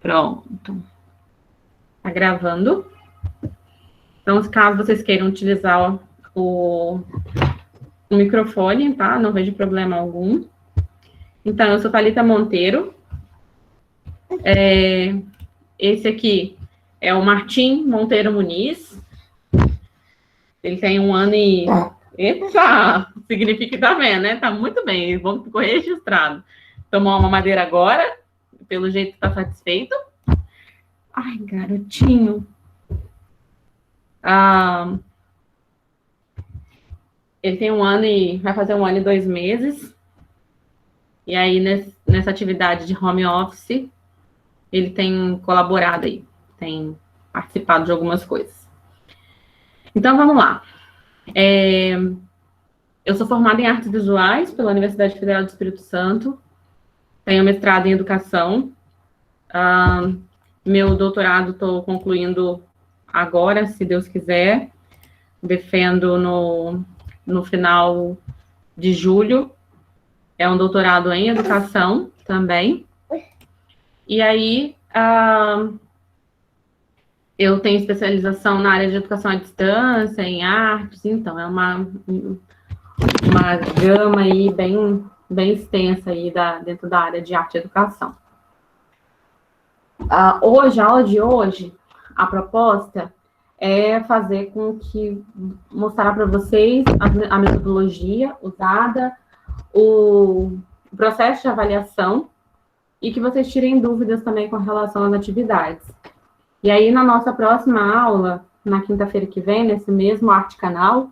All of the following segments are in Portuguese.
Pronto. Tá gravando. Então, caso vocês queiram utilizar o microfone, tá? Não vejo problema algum. Então, eu sou Thalita Monteiro. Esse aqui é o Martim Monteiro Muniz. Ele tem 1 ano e... Eita! Significa que tá vendo, né? Tá muito bem. Vamos ficou registrado. Tomou uma madeira agora. Pelo jeito tá satisfeito. Ai, garotinho. Ele tem 1 ano e... Vai fazer 1 ano e 2 meses. E aí, nessa atividade de home office, ele tem colaborado aí. Tem participado de algumas coisas. Então, vamos lá. Eu sou formada em artes visuais pela Universidade Federal do Espírito Santo. Tenho mestrado em educação. Meu doutorado estou concluindo agora, se Deus quiser. Defendo no final de julho. É um doutorado em educação também. E aí, eu tenho especialização na área de educação à distância, em artes. Então, é uma gama aí bem extensa aí dentro da área de arte e educação. A aula de hoje, a proposta é fazer com que mostrar para vocês a metodologia usada, o processo de avaliação e que vocês tirem dúvidas também com relação às atividades. E aí, na nossa próxima aula, na quinta-feira que vem, nesse mesmo Arte Canal,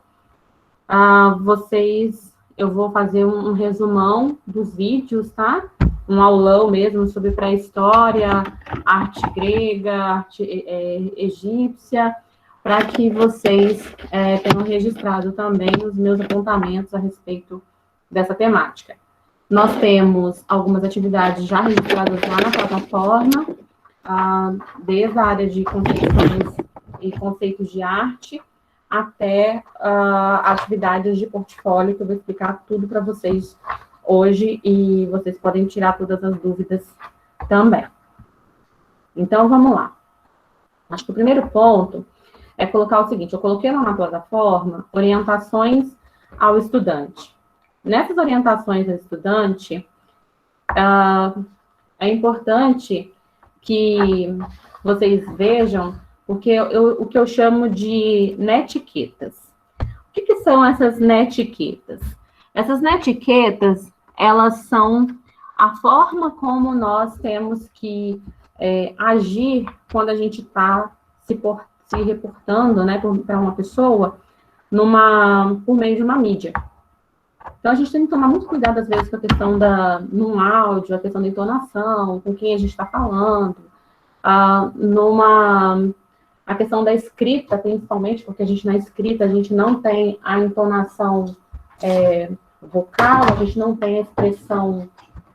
eu vou fazer um resumão dos vídeos, tá? Um aulão mesmo sobre pré-história, arte grega, arte egípcia, para que vocês tenham registrado também os meus apontamentos a respeito dessa temática. Nós temos algumas atividades já registradas lá na plataforma, desde a área de concepções e conceitos de arte, até atividades de portfólio, que eu vou explicar tudo para vocês hoje, e vocês podem tirar todas as dúvidas também. Então, vamos lá. Acho que o primeiro ponto é colocar o seguinte: eu coloquei lá na plataforma orientações ao estudante. Nessas orientações ao estudante, é importante que vocês vejam, porque o que eu chamo de netiquetas. O que são essas netiquetas? Essas netiquetas, elas são a forma como nós temos que agir quando a gente está se reportando, né, para uma pessoa por meio de uma mídia. Então, a gente tem que tomar muito cuidado, às vezes, com a questão num áudio, a questão da entonação, com quem a gente está falando, a questão da escrita, principalmente, porque na escrita a gente não tem a entonação vocal, a gente não tem a expressão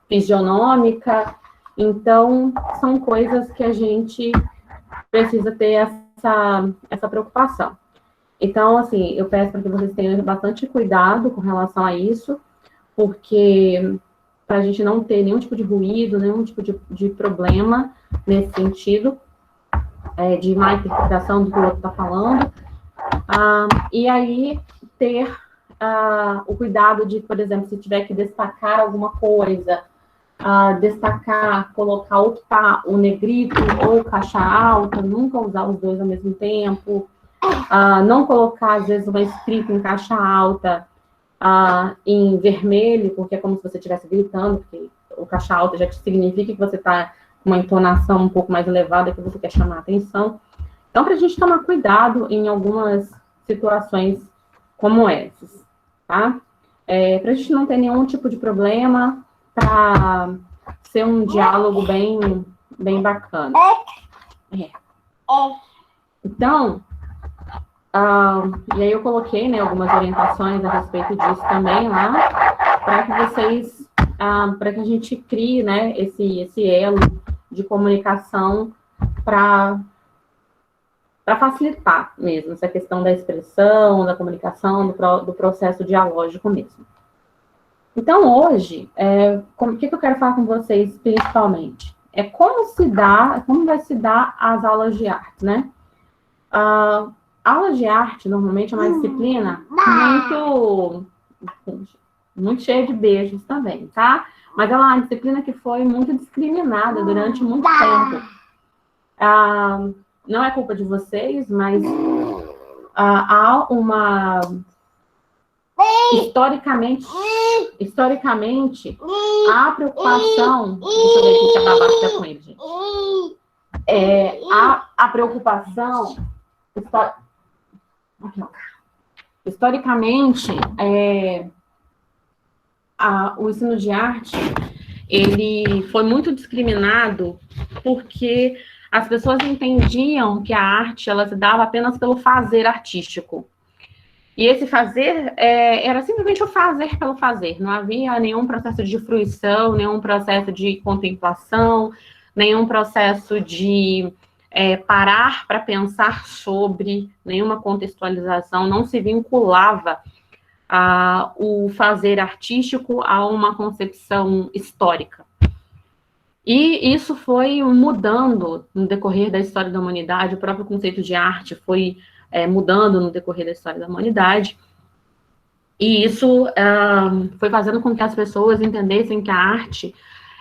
fisionômica. Então, são coisas que a gente precisa ter essa preocupação. Então, assim, eu peço para que vocês tenham bastante cuidado com relação a isso, porque para a gente não ter nenhum tipo de ruído, nenhum tipo de problema nesse sentido, de má interpretação do que o outro está falando. E aí, ter o cuidado de, por exemplo, se tiver que destacar alguma coisa, colocar o negrito ou caixa alta, nunca usar os dois ao mesmo tempo. Não colocar, às vezes, uma escrita em caixa alta em vermelho, porque é como se você estivesse gritando, porque o caixa alta já significa que você está com uma entonação um pouco mais elevada, que você quer chamar a atenção. Então, para a gente tomar cuidado em algumas situações como essas, tá? Para a gente não ter nenhum tipo de problema, para ser um diálogo bem bacana. Então, e aí eu coloquei, né, algumas orientações a respeito disso também lá, para que vocês, para que a gente crie, né, esse elo de comunicação para facilitar mesmo essa questão da expressão, da comunicação, do processo dialógico mesmo. Então, hoje, o que eu quero falar com vocês, principalmente? como vai se dar as aulas de arte, né? Aulas de arte, normalmente, é uma disciplina muito cheia de beijos também, tá? Mas ela é uma disciplina que foi muito discriminada durante muito tempo. Não é culpa de vocês, mas há uma... Historicamente, a preocupação... Deixa eu ver aqui se a babá está com ele, gente. A preocupação... Historicamente, o ensino de arte, ele foi muito discriminado porque as pessoas entendiam que a arte, ela se dava apenas pelo fazer artístico. E esse fazer era simplesmente o fazer pelo fazer. Não havia nenhum processo de fruição, nenhum processo de contemplação, nenhum processo de parar para pensar sobre, nenhuma contextualização, não se vinculava o fazer artístico a uma concepção histórica. E isso foi mudando no decorrer da história da humanidade, o próprio conceito de arte foi mudando no decorrer da história da humanidade, e isso foi fazendo com que as pessoas entendessem que a arte,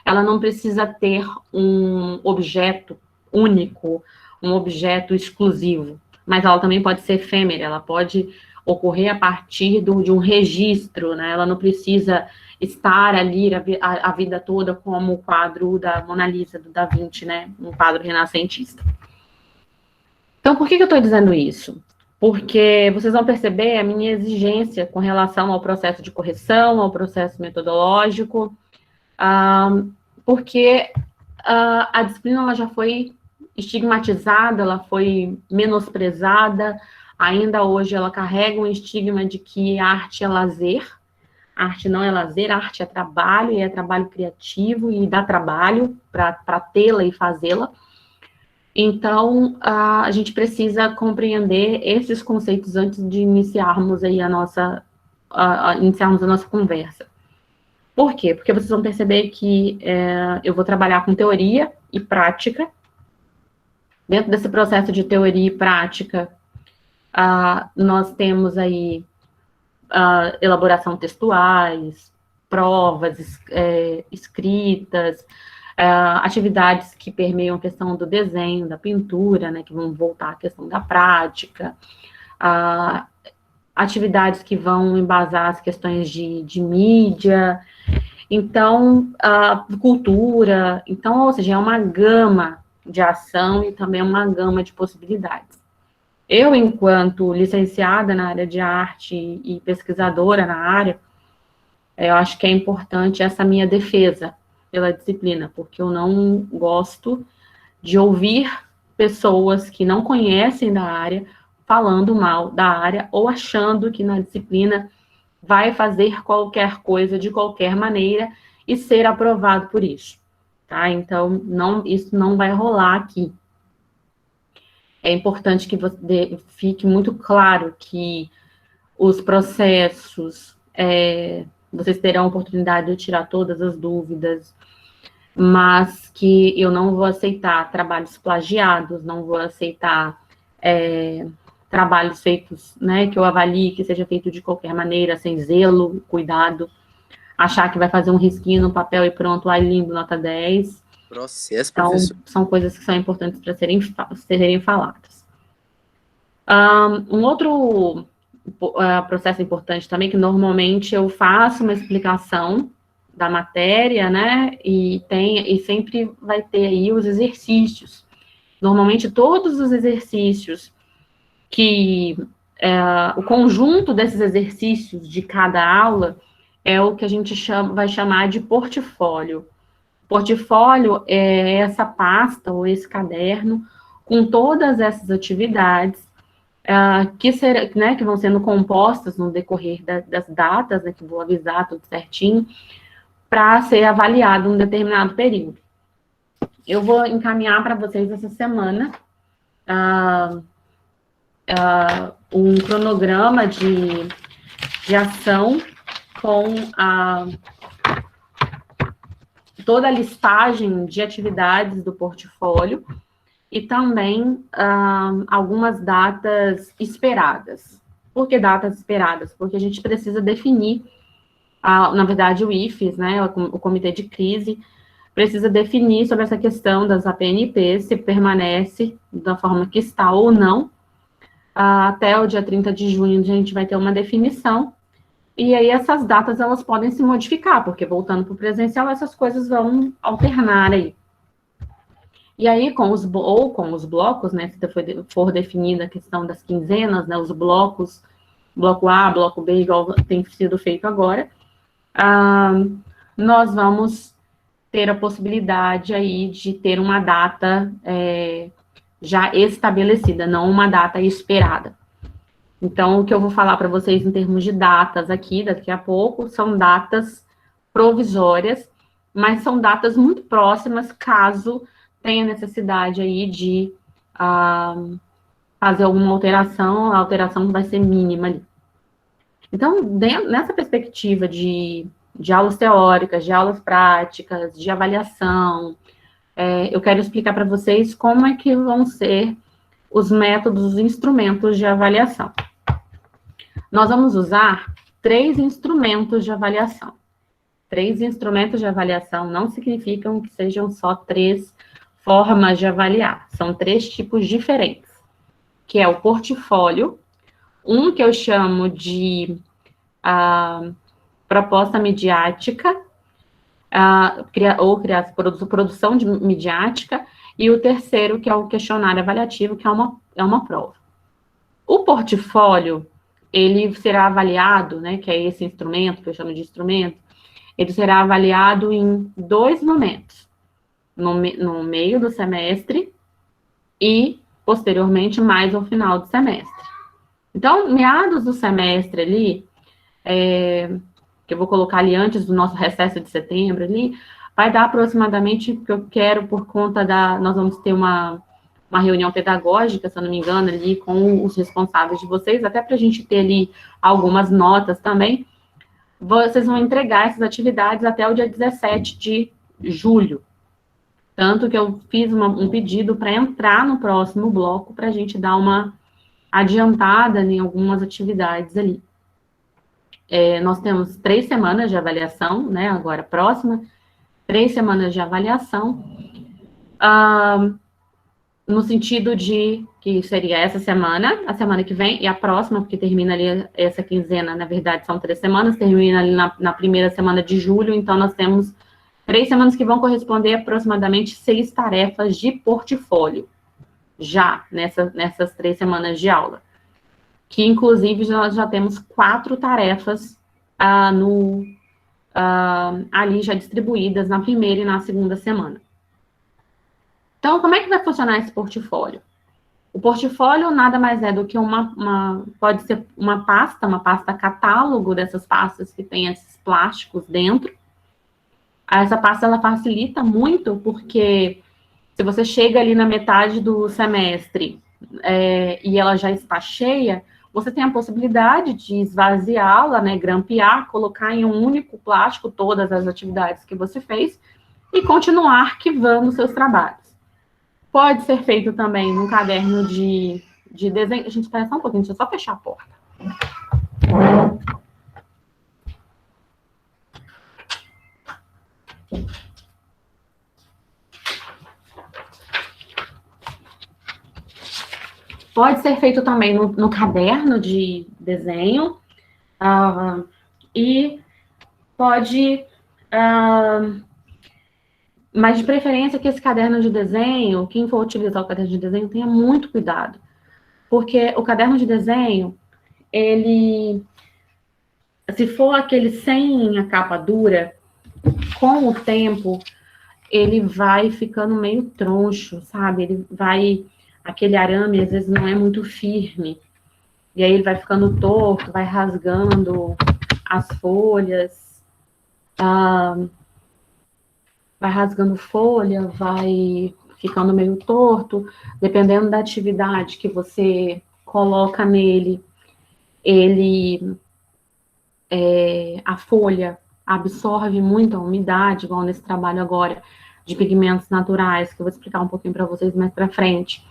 ela não precisa ter um objeto único, um objeto exclusivo, mas ela também pode ser efêmera, ela pode ocorrer a partir de um registro, né? Ela não precisa estar ali a vida toda como o quadro da Mona Lisa, do Da Vinci, né? Um quadro renascentista. Então, por que eu estou dizendo isso? Porque vocês vão perceber a minha exigência com relação ao processo de correção, ao processo metodológico, porque a disciplina ela já foi estigmatizada, ela foi menosprezada, ainda hoje ela carrega um estigma de que a arte é lazer. A arte não é lazer, a arte é trabalho, e é trabalho criativo, e dá trabalho para tê-la e fazê-la. Então, a gente precisa compreender esses conceitos antes de iniciarmos aí a nossa conversa. Por quê? Porque vocês vão perceber que eu vou trabalhar com teoria e prática. Dentro desse processo de teoria e prática, nós temos aí elaboração textuais, provas escritas, atividades que permeiam a questão do desenho, da pintura, né, que vão voltar à questão da prática, atividades que vão embasar as questões de mídia, então, cultura, então, ou seja, é uma gama de ação e também uma gama de possibilidades. Eu, enquanto licenciada na área de arte e pesquisadora na área, eu acho que é importante essa minha defesa pela disciplina, porque eu não gosto de ouvir pessoas que não conhecem da área falando mal da área ou achando que na disciplina vai fazer qualquer coisa de qualquer maneira e ser aprovado por isso, tá? Então, isso não vai rolar aqui. É importante que fique muito claro que os processos, vocês terão a oportunidade de tirar todas as dúvidas, mas que eu não vou aceitar trabalhos plagiados, não vou aceitar trabalhos feitos, né, que eu avalie que seja feito de qualquer maneira, sem zelo, cuidado, achar que vai fazer um risquinho no papel e pronto, ai lindo, nota 10. Processo, então, professor. São coisas que são importantes para serem faladas. Um outro processo importante também, que normalmente eu faço uma explicação da matéria, né, e sempre vai ter aí os exercícios. Normalmente, todos os exercícios o conjunto desses exercícios de cada aula é o que a gente vai chamar de portfólio. Portfólio é essa pasta ou esse caderno com todas essas atividades que vão sendo compostas no decorrer das datas, né, que vou avisar tudo certinho, para ser avaliado em um determinado período. Eu vou encaminhar para vocês essa semana um cronograma de toda a listagem de atividades do portfólio e também algumas datas esperadas. Por que datas esperadas? Porque a gente precisa definir, na verdade, o IFES, né, o Comitê de Crise, precisa definir sobre essa questão das APNPs, se permanece da forma que está ou não. Até o dia 30 de junho a gente vai ter uma definição, e aí essas datas elas podem se modificar, porque voltando para o presencial, essas coisas vão alternar aí. E aí, com os blocos, né, se for definida a questão das quinzenas, né, os blocos, bloco A, bloco B, igual tem sido feito agora, nós vamos ter a possibilidade aí de ter uma data já estabelecida, não uma data esperada. Então, o que eu vou falar para vocês em termos de datas aqui, daqui a pouco, são datas provisórias, mas são datas muito próximas, caso tenha necessidade aí de fazer alguma alteração, a alteração vai ser mínima ali. Então, nessa perspectiva de aulas teóricas, de aulas práticas, de avaliação, eu quero explicar para vocês como é que vão ser os métodos, os instrumentos de avaliação. Nós vamos usar 3 instrumentos de avaliação. 3 instrumentos de avaliação não significam que sejam só 3 formas de avaliar. São 3 tipos diferentes, que é o portfólio, um que eu chamo de proposta midiática, produção de midiática, e o terceiro, que é o questionário avaliativo, que é uma prova. O portfólio, ele será avaliado, né, que é esse instrumento, que eu chamo de instrumento, ele será avaliado em 2 momentos, no meio do semestre e, posteriormente, mais ao final do semestre. Então, meados do semestre ali, que eu vou colocar ali antes do nosso recesso de setembro ali, vai dar aproximadamente, porque eu quero, por conta nós vamos ter uma reunião pedagógica, se eu não me engano, ali com os responsáveis de vocês, até para a gente ter ali algumas notas também. Vocês vão entregar essas atividades até o dia 17 de julho. Tanto que eu fiz um pedido para entrar no próximo bloco, para a gente dar uma adiantada em algumas atividades ali. Nós temos 3 semanas de avaliação, né, agora próxima, 3 semanas de avaliação, no sentido de que seria essa semana, a semana que vem, e a próxima, porque termina ali essa quinzena, na verdade são 3 semanas, termina ali na primeira semana de julho, então nós temos 3 semanas que vão corresponder a aproximadamente 6 tarefas de portfólio, já nessas 3 semanas de aula. Que, inclusive, nós já temos 4 tarefas ali já distribuídas na primeira e na segunda semana. Então, como é que vai funcionar esse portfólio? O portfólio nada mais é do que pode ser uma pasta catálogo dessas pastas que tem esses plásticos dentro. Essa pasta, ela facilita muito, porque se você chega ali na metade do semestre e ela já está cheia, você tem a possibilidade de esvaziá-la, né, grampear, colocar em um único plástico todas as atividades que você fez e continuar arquivando seus trabalhos. Pode ser feito também num caderno de desenho. Gente, espera só um pouquinho, deixa eu só fechar a porta. Pode ser feito também no caderno de desenho, e pode, mas de preferência que esse caderno de desenho, quem for utilizar o caderno de desenho, tenha muito cuidado, porque o caderno de desenho, se for aquele sem a capa dura, com o tempo, ele vai ficando meio troncho, sabe? Aquele arame, às vezes, não é muito firme. E aí ele vai ficando torto, vai rasgando as folhas, vai rasgando folha, vai ficando meio torto. Dependendo da atividade que você coloca nele, a folha, absorve muito a umidade, igual nesse trabalho agora de pigmentos naturais, que eu vou explicar um pouquinho para vocês mais para frente.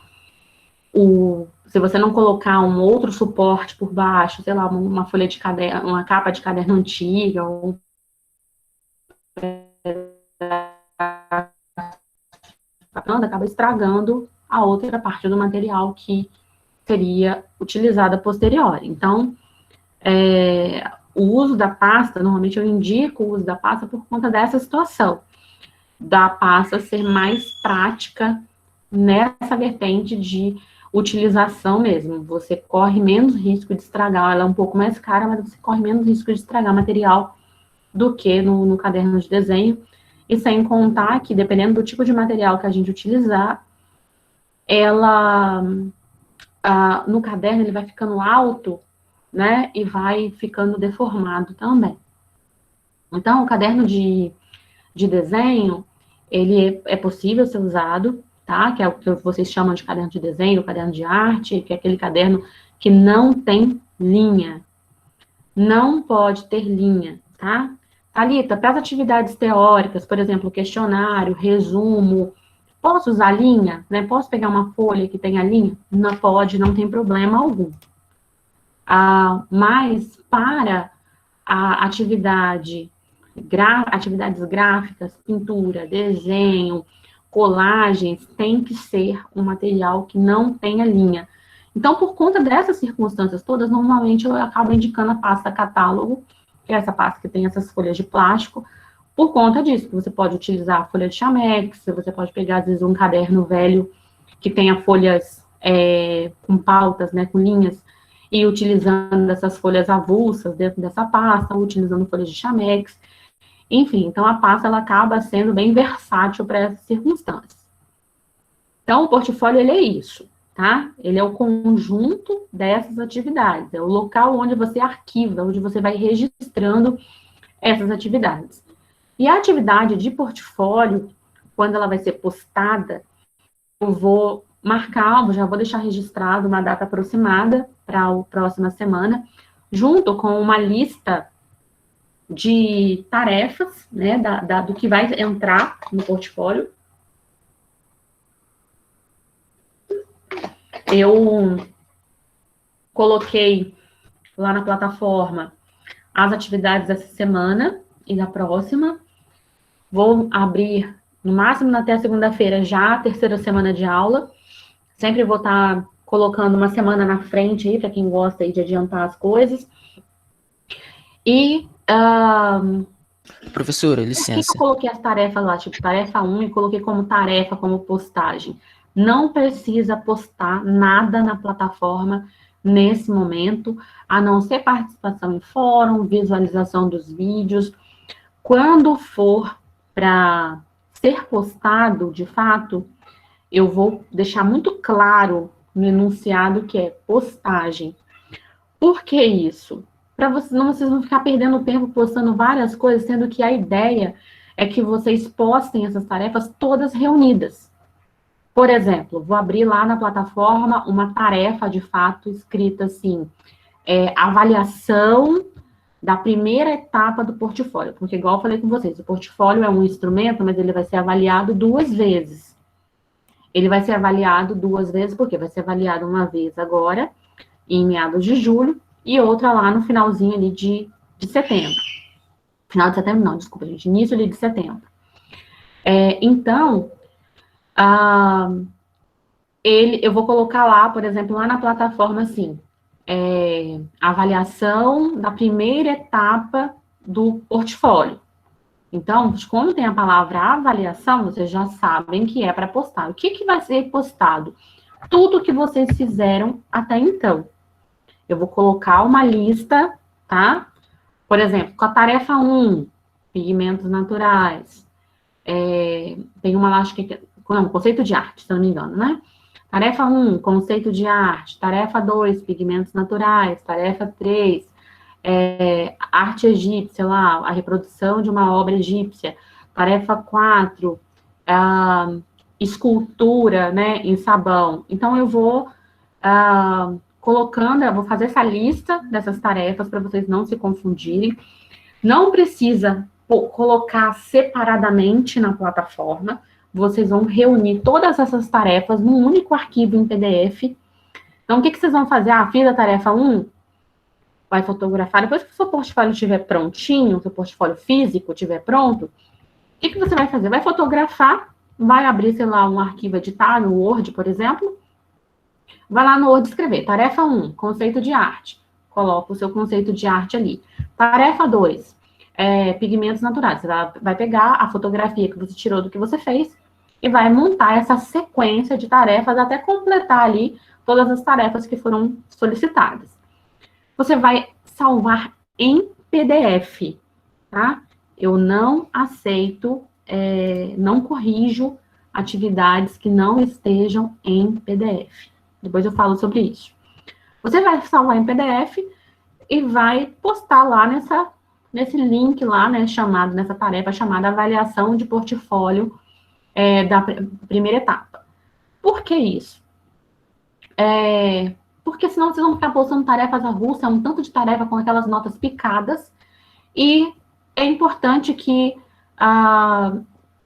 Se você não colocar um outro suporte por baixo, sei lá, uma folha de caderno, uma capa de caderno antiga, ou acaba estragando a outra parte do material que seria utilizada posterior. Então, o uso da pasta, normalmente eu indico o uso da pasta por conta dessa situação, da pasta ser mais prática nessa vertente de utilização mesmo. Você corre menos risco de estragar, ela é um pouco mais cara, mas você corre menos risco de estragar material do que no caderno de desenho. E sem contar que, dependendo do tipo de material que a gente utilizar, no caderno ele vai ficando alto, né, e vai ficando deformado também. Então, o caderno de desenho, ele é possível ser usado, tá? Que é o que vocês chamam de caderno de desenho, caderno de arte, que é aquele caderno que não tem linha. Não pode ter linha, tá? Thalita, para as atividades teóricas, por exemplo, questionário, resumo, posso usar linha? Né? Posso pegar uma folha que tenha linha? Não pode, não tem problema algum. Mas para a atividades gráficas, pintura, desenho, colagens, tem que ser um material que não tenha linha. Então, por conta dessas circunstâncias todas, normalmente eu acabo indicando a pasta catálogo, que é essa pasta que tem essas folhas de plástico, por conta disso, que você pode utilizar a folha de chamex, você pode pegar, às vezes, um caderno velho que tenha folhas com pautas, né, com linhas, e utilizando essas folhas avulsas dentro dessa pasta, utilizando folhas de chamex. Enfim, então a pasta ela acaba sendo bem versátil para essas circunstâncias. Então, o portfólio ele é isso, tá? Ele é o conjunto dessas atividades, é o local onde você arquiva, onde você vai registrando essas atividades. E a atividade de portfólio, quando ela vai ser postada, eu vou marcar, já vou deixar registrado uma data aproximada para a próxima semana, junto com uma lista de tarefas, né, do que vai entrar no portfólio. Eu coloquei lá na plataforma as atividades dessa semana e da próxima. Vou abrir, no máximo, até a segunda-feira, já a terceira semana de aula. Sempre vou estar colocando uma semana na frente aí, para quem gosta aí de adiantar as coisas. E... Professora, por que licença. eu coloquei as tarefas lá, tipo, tarefa 1, e coloquei como tarefa, como postagem? Não precisa postar nada na plataforma nesse momento, a não ser participação em fórum, visualização dos vídeos. Quando for para ser postado, de fato, eu vou deixar muito claro no enunciado que é postagem. Por que isso? Para vocês não ficar perdendo tempo postando várias coisas, sendo que a ideia é que vocês postem essas tarefas todas reunidas. Por exemplo, vou abrir lá na plataforma uma tarefa, de fato, escrita assim, avaliação da primeira etapa do portfólio, porque igual eu falei com vocês, o portfólio é um instrumento, mas ele vai ser avaliado 2 vezes. Ele vai ser avaliado 2 vezes, porque vai ser avaliado uma vez agora, em meados de julho, e outra lá no finalzinho ali de setembro. Final de setembro não, desculpa, gente, início ali de setembro. Então, eu vou colocar lá, por exemplo, lá na plataforma, assim, avaliação da primeira etapa do portfólio. Então, quando tem a palavra avaliação, vocês já sabem que é para postar. O que vai ser postado? Tudo que vocês fizeram até então. Eu vou colocar uma lista, tá? Por exemplo, com a tarefa 1, pigmentos naturais. Tem uma lá, acho que não, conceito de arte, se não me engano, né? Tarefa 1, conceito de arte. Tarefa 2, pigmentos naturais. Tarefa 3, arte egípcia, lá, a reprodução de uma obra egípcia. Tarefa 4, escultura, né, em sabão. Então, eu vou eu vou fazer essa lista dessas tarefas para vocês não se confundirem. Não precisa colocar separadamente na plataforma, vocês vão reunir todas essas tarefas num único arquivo em PDF. Então, o que vocês vão fazer? Fiz a tarefa 1, vai fotografar. Depois que o seu portfólio estiver prontinho, o seu portfólio físico estiver pronto, o que você vai fazer? Vai fotografar, vai abrir, sei lá, um arquivo editado, no Word, por exemplo. Vai lá no Word escrever. Tarefa 1, conceito de arte. Coloca o seu conceito de arte ali. Tarefa 2, pigmentos naturais. Você vai pegar a fotografia que você tirou do que você fez e vai montar essa sequência de tarefas até completar ali todas as tarefas que foram solicitadas. Você vai salvar em PDF, tá? Eu não aceito, não corrijo atividades que não estejam em PDF. Depois eu falo sobre isso. Você vai salvar em PDF e vai postar lá nesse link lá, né, nessa tarefa chamada avaliação de portfólio da primeira etapa. Por que isso? Porque senão vocês vão ficar postando tarefas avulsas, um tanto de tarefa com aquelas notas picadas, e é importante que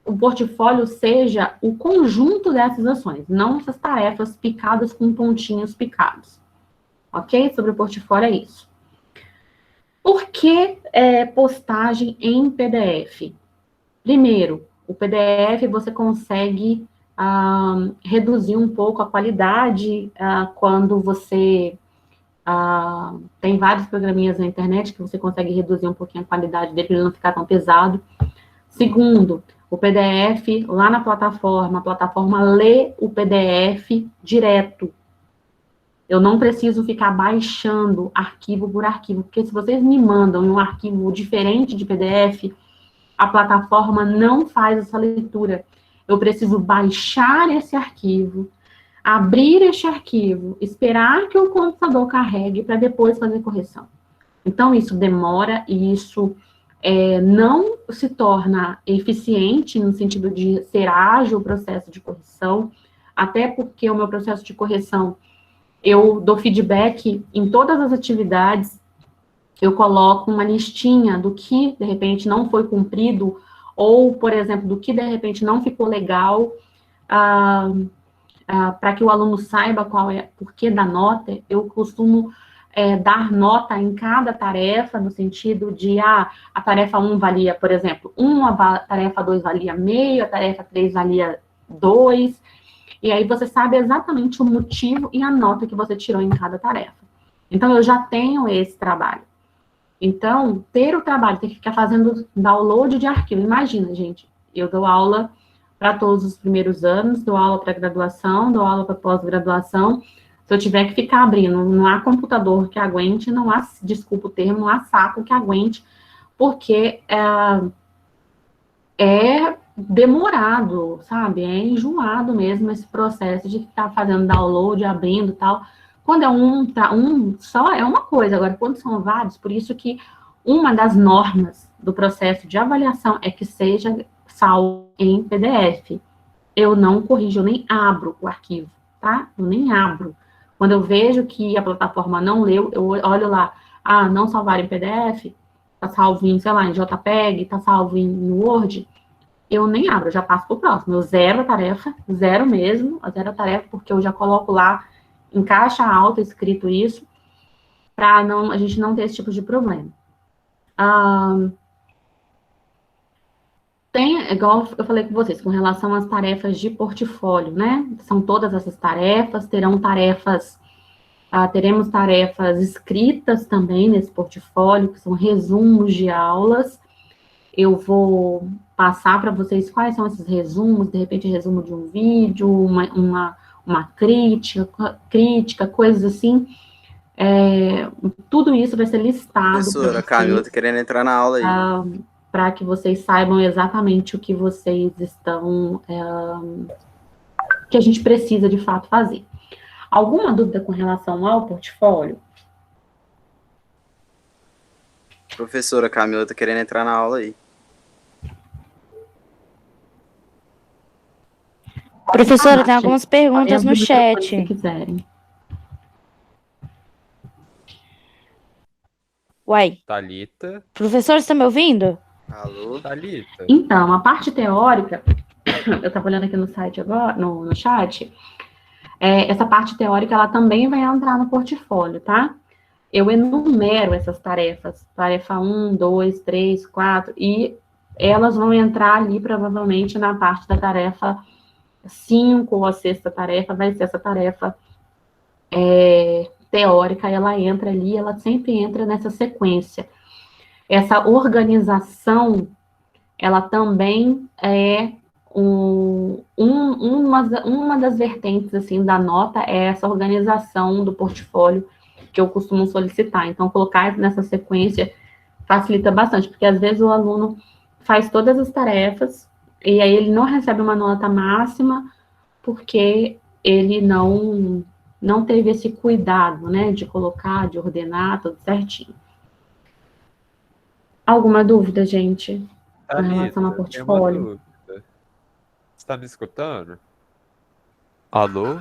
o portfólio seja o conjunto dessas ações, não essas tarefas picadas com pontinhos picados. Ok? Sobre o portfólio é isso. Por que postagem em PDF? Primeiro, o PDF você consegue reduzir um pouco a qualidade quando você tem vários programinhas na internet que você consegue reduzir um pouquinho a qualidade dele para ele não ficar tão pesado. Segundo, o PDF lá na plataforma, a plataforma lê o PDF direto. Eu não preciso ficar baixando arquivo por arquivo, porque se vocês me mandam um arquivo diferente de PDF, a plataforma não faz essa leitura. Eu preciso baixar esse arquivo, abrir este arquivo, esperar que o computador carregue para depois fazer correção. Então, isso demora e isso não se torna eficiente no sentido de ser ágil o processo de correção, até porque o meu processo de correção, eu dou feedback em todas as atividades, eu coloco uma listinha do que, de repente, não foi cumprido, ou, por exemplo, do que, de repente, não ficou legal, para que o aluno saiba qual é o porquê da nota. Eu costumo dar nota em cada tarefa, no sentido de, a tarefa 1 valia, por exemplo, 1, a tarefa 2 valia meio, a tarefa 3 valia 2, e aí você sabe exatamente o motivo e a nota que você tirou em cada tarefa. Então, eu já tenho esse trabalho. Então, ter o trabalho, ter que ficar fazendo download de arquivo. Imagina, gente, eu dou aula para todos os primeiros anos, dou aula para graduação, dou aula para pós-graduação. Se eu tiver que ficar abrindo, não há computador que aguente, não há, desculpa o termo, não há saco que aguente, porque é demorado, sabe? É enjoado mesmo esse processo de ficar fazendo download, abrindo e tal. Quando é um só, é uma coisa. Agora, quando são vários, por isso que uma das normas do processo de avaliação é que seja salvo em PDF. Eu não corrijo, eu nem abro o arquivo, tá? Eu nem abro. Quando eu vejo que a plataforma não leu, eu olho lá, não salvar em PDF, tá salvo em, sei lá, em JPEG, tá salvo no Word, eu nem abro, eu já passo pro próximo. Eu zero a tarefa, zero mesmo, eu zero a tarefa, porque eu já coloco lá em caixa alta escrito isso, para a gente não ter esse tipo de problema. Igual eu falei com vocês, com relação às tarefas de portfólio, né? São todas essas tarefas, teremos tarefas escritas também nesse portfólio, que são resumos de aulas. Eu vou passar para vocês quais são esses resumos, de repente resumo de um vídeo, uma crítica, coisas assim. Tudo isso vai ser listado. Professora, Camila tá querendo entrar na aula aí. Para que vocês saibam exatamente o que vocês estão, que a gente precisa de fato fazer. Alguma dúvida com relação ao portfólio? Professora, Camila tá querendo entrar na aula aí. Professora, tem algumas perguntas no chat. Se quiserem. Uai, Thalita. professor, você tá me ouvindo? Alô? Thalita. Então, a parte teórica, eu estava olhando aqui no site agora, no chat, essa parte teórica, ela também vai entrar no portfólio, tá? Eu enumero essas tarefas, tarefa 1, 2, 3, 4, e elas vão entrar ali, provavelmente, na parte da tarefa 5, ou a sexta tarefa, vai ser essa tarefa teórica, ela entra ali, ela sempre entra nessa sequência. Essa organização, ela também é uma das vertentes, assim, da nota, é essa organização do portfólio que eu costumo solicitar. Então, colocar nessa sequência facilita bastante, porque às vezes o aluno faz todas as tarefas e aí ele não recebe uma nota máxima porque ele não teve esse cuidado, né, de colocar, de ordenar tudo certinho. Alguma dúvida, gente, com relação ao Thalita, tem uma portfólio? dúvida. Você tá me escutando? Alô?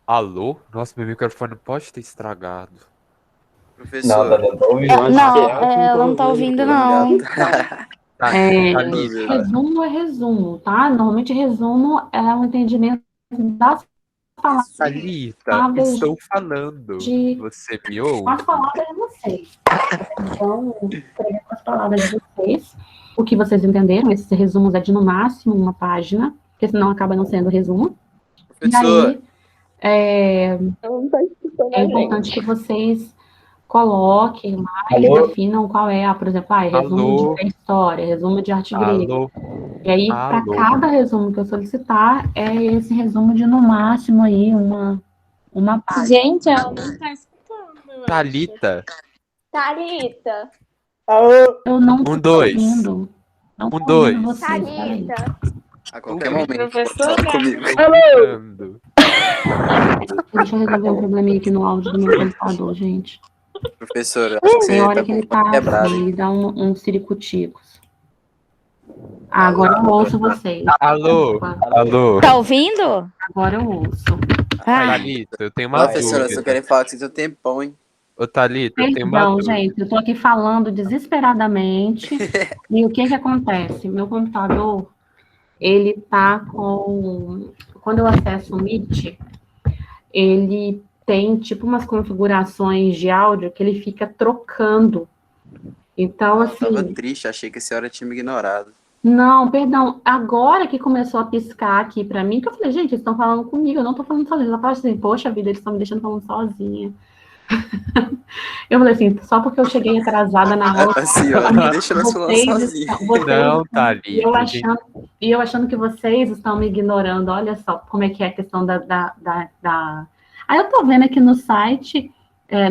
Alô? Nossa, meu microfone pode ter estragado. Não, Professor. Daniel, tá ouvindo? Não, Acho que ela que ela não tá ouvindo, não. Thalita. Resumo é resumo, tá? Normalmente resumo é um entendimento das Thalita, palavras estou falando. de... Você me com as ouve? palavras de vocês. Então, escrever com as palavras de vocês o que vocês entenderam. Esses resumos é de no máximo uma página, porque senão acaba não sendo resumo. Professor. E aí, é importante que vocês coloquem lá e Alô? definam qual é, por exemplo, resumo Alô? de pré-história, resumo de arte grega. Alô? E aí, para Alô? cada resumo que eu solicitar, é esse resumo de no máximo aí uma página. Gente, ela não tá escutando. eu acho. Thalita. Thalita. Eu não tô dois. ouvindo. Não tô ouvindo dois. vocês, peraí. Thalita. A qualquer momento pode Professora. falar comigo. Escutando. Deixa eu resolver um probleminha aqui no áudio do meu computador, gente. Professor, eu acho que Tem você hora tá que com ele o tá fone quebrado, assim, hein? ele dá uns siricuticos. Agora eu ouço vocês. Alô? Opa, Alô? Tá ouvindo? agora eu ouço. Thalita, eu tenho uma Professora, eu só dúvida. quero falar com você tem um tempão, hein? Ô, Thalita, eu tenho uma Perdão, dúvida. gente, eu tô aqui falando desesperadamente. E o que que acontece? Meu computador, ele tá com... Quando eu acesso o Meet, ele tem tipo umas configurações de áudio que ele fica trocando. Então, Eu tava assim, triste, achei que a senhora tinha me ignorado. não, perdão, agora que começou a piscar aqui pra mim, que eu falei, gente, eles estão falando comigo, eu não tô falando sozinha. Ela fala assim, poxa vida, eles estão me deixando falando sozinha. Eu falei assim, só porque eu cheguei atrasada na aula. A senhora me deixa nós falando sozinha. Não, E eu, Thalita. achando que vocês estão me ignorando. Olha só como é que é a questão Aí eu tô vendo aqui no site,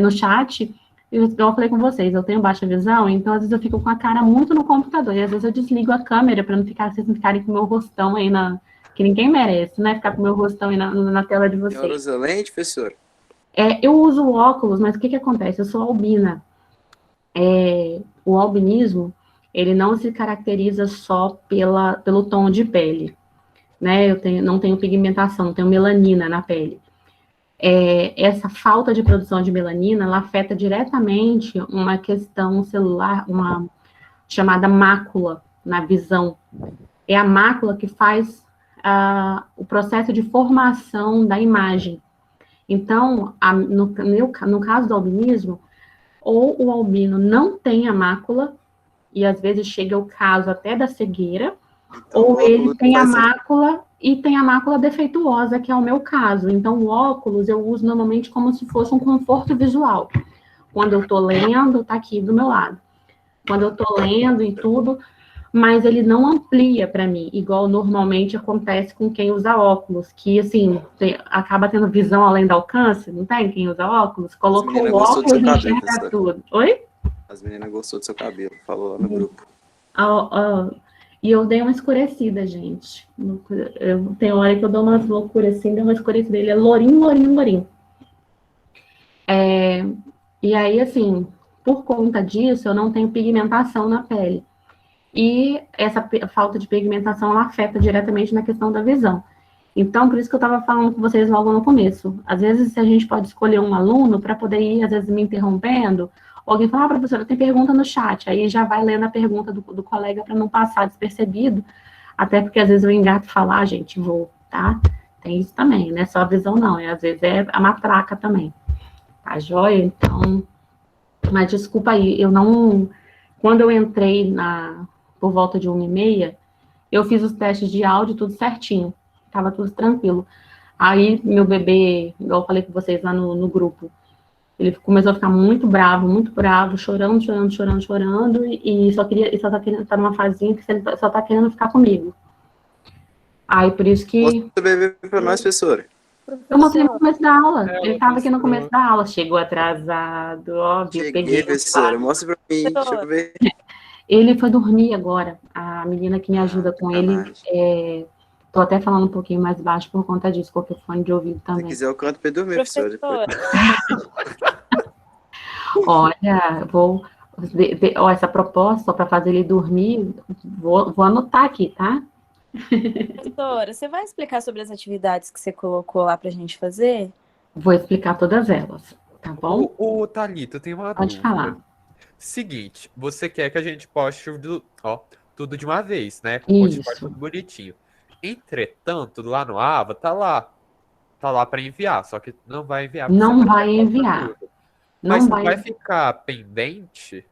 no chat, eu falei com vocês, eu tenho baixa visão, então às vezes eu fico com a cara muito no computador, e às vezes eu desligo a câmera para não ficar, vocês não ficarem com o meu rostão aí que ninguém merece, né? Ficar com o meu rostão aí na tela de Senhora vocês. usa lente, professor? Eu uso óculos, mas o que acontece? Eu sou albina. O albinismo, ele não se caracteriza só pelo tom de pele, né? Não tenho pigmentação, não tenho melanina na pele. Essa falta de produção de melanina, ela afeta diretamente uma questão celular, uma chamada mácula na visão. É a mácula que faz o processo de formação da imagem. Então, no caso do albinismo, ou o albino não tem a mácula, e às vezes chega o caso até da cegueira, Então, ou o ele óculos tem a faz- mácula e tem a mácula defeituosa, que é o meu caso. Então, o óculos eu uso normalmente como se fosse um conforto visual. Quando eu tô lendo, tá aqui do meu lado. Quando eu tô lendo e tudo, mas ele não amplia para mim, igual normalmente acontece com quem usa óculos, que, assim, acaba tendo visão além do alcance, não tem quem usa óculos? Colocou meninas o gostou do óculos seu e cabelo, enxerga professor. tudo. Oi? As meninas gostou do seu cabelo, falou lá no grupo. E eu dei uma escurecida, gente. Tem hora que eu dou umas loucuras assim, dei uma escurecida. Ele é lourinho, lourinho, lourinho. E aí, assim, por conta disso, eu não tenho pigmentação na pele. E essa falta de pigmentação, ela afeta diretamente na questão da visão. Então, por isso que eu estava falando com vocês logo no começo. Às vezes, a gente pode escolher um aluno para poder ir, às vezes, me interrompendo, ou alguém fala, professora, tem pergunta no chat, aí já vai lendo a pergunta do colega para não passar despercebido, até porque, às vezes, eu engato falar, gente, vou, tá? Tem isso também, não é só a visão, não, às vezes é a matraca também, tá joia? Então, mas desculpa aí, eu não... Quando eu entrei por volta de 1h30, eu fiz os testes de áudio, tudo certinho. Tava tudo tranquilo. Aí, meu bebê, igual eu falei com vocês lá no grupo, ele começou a ficar muito bravo, chorando, e só tá querendo, tá numa fazinha que ele só tá querendo ficar comigo. Aí, por isso que... Mostra o bebê pra nós, professora. Eu mostrei no começo da aula. Ela Ele tava aqui no mostrou. começo da aula. Chegou atrasado, óbvio. Cheguei, Peguei. professora. Mostra pra mim. Deixa eu ver. Ele foi dormir agora. A menina que me ajuda com ele, sacanagem. tô até falando um pouquinho mais baixo por conta disso, coloquei o fone de ouvido Se também. quiser, eu canto pra ele dormir, professora. Depois. Olha, ó, essa proposta para fazer ele dormir, vou anotar aqui, tá? Professora, você vai explicar sobre as atividades que você colocou lá pra gente fazer? Vou explicar todas elas, tá bom? Ô, Thalita, eu tenho uma Pode dúvida. falar. Seguinte, você quer que a gente poste tudo de uma vez, né? Com o portfólio Isso. tudo bonitinho. Entretanto, lá no Ava, tá lá para enviar, só que não vai enviar. porque Não você vai postar enviar. tudo. Mas Não não vai ficar pendente?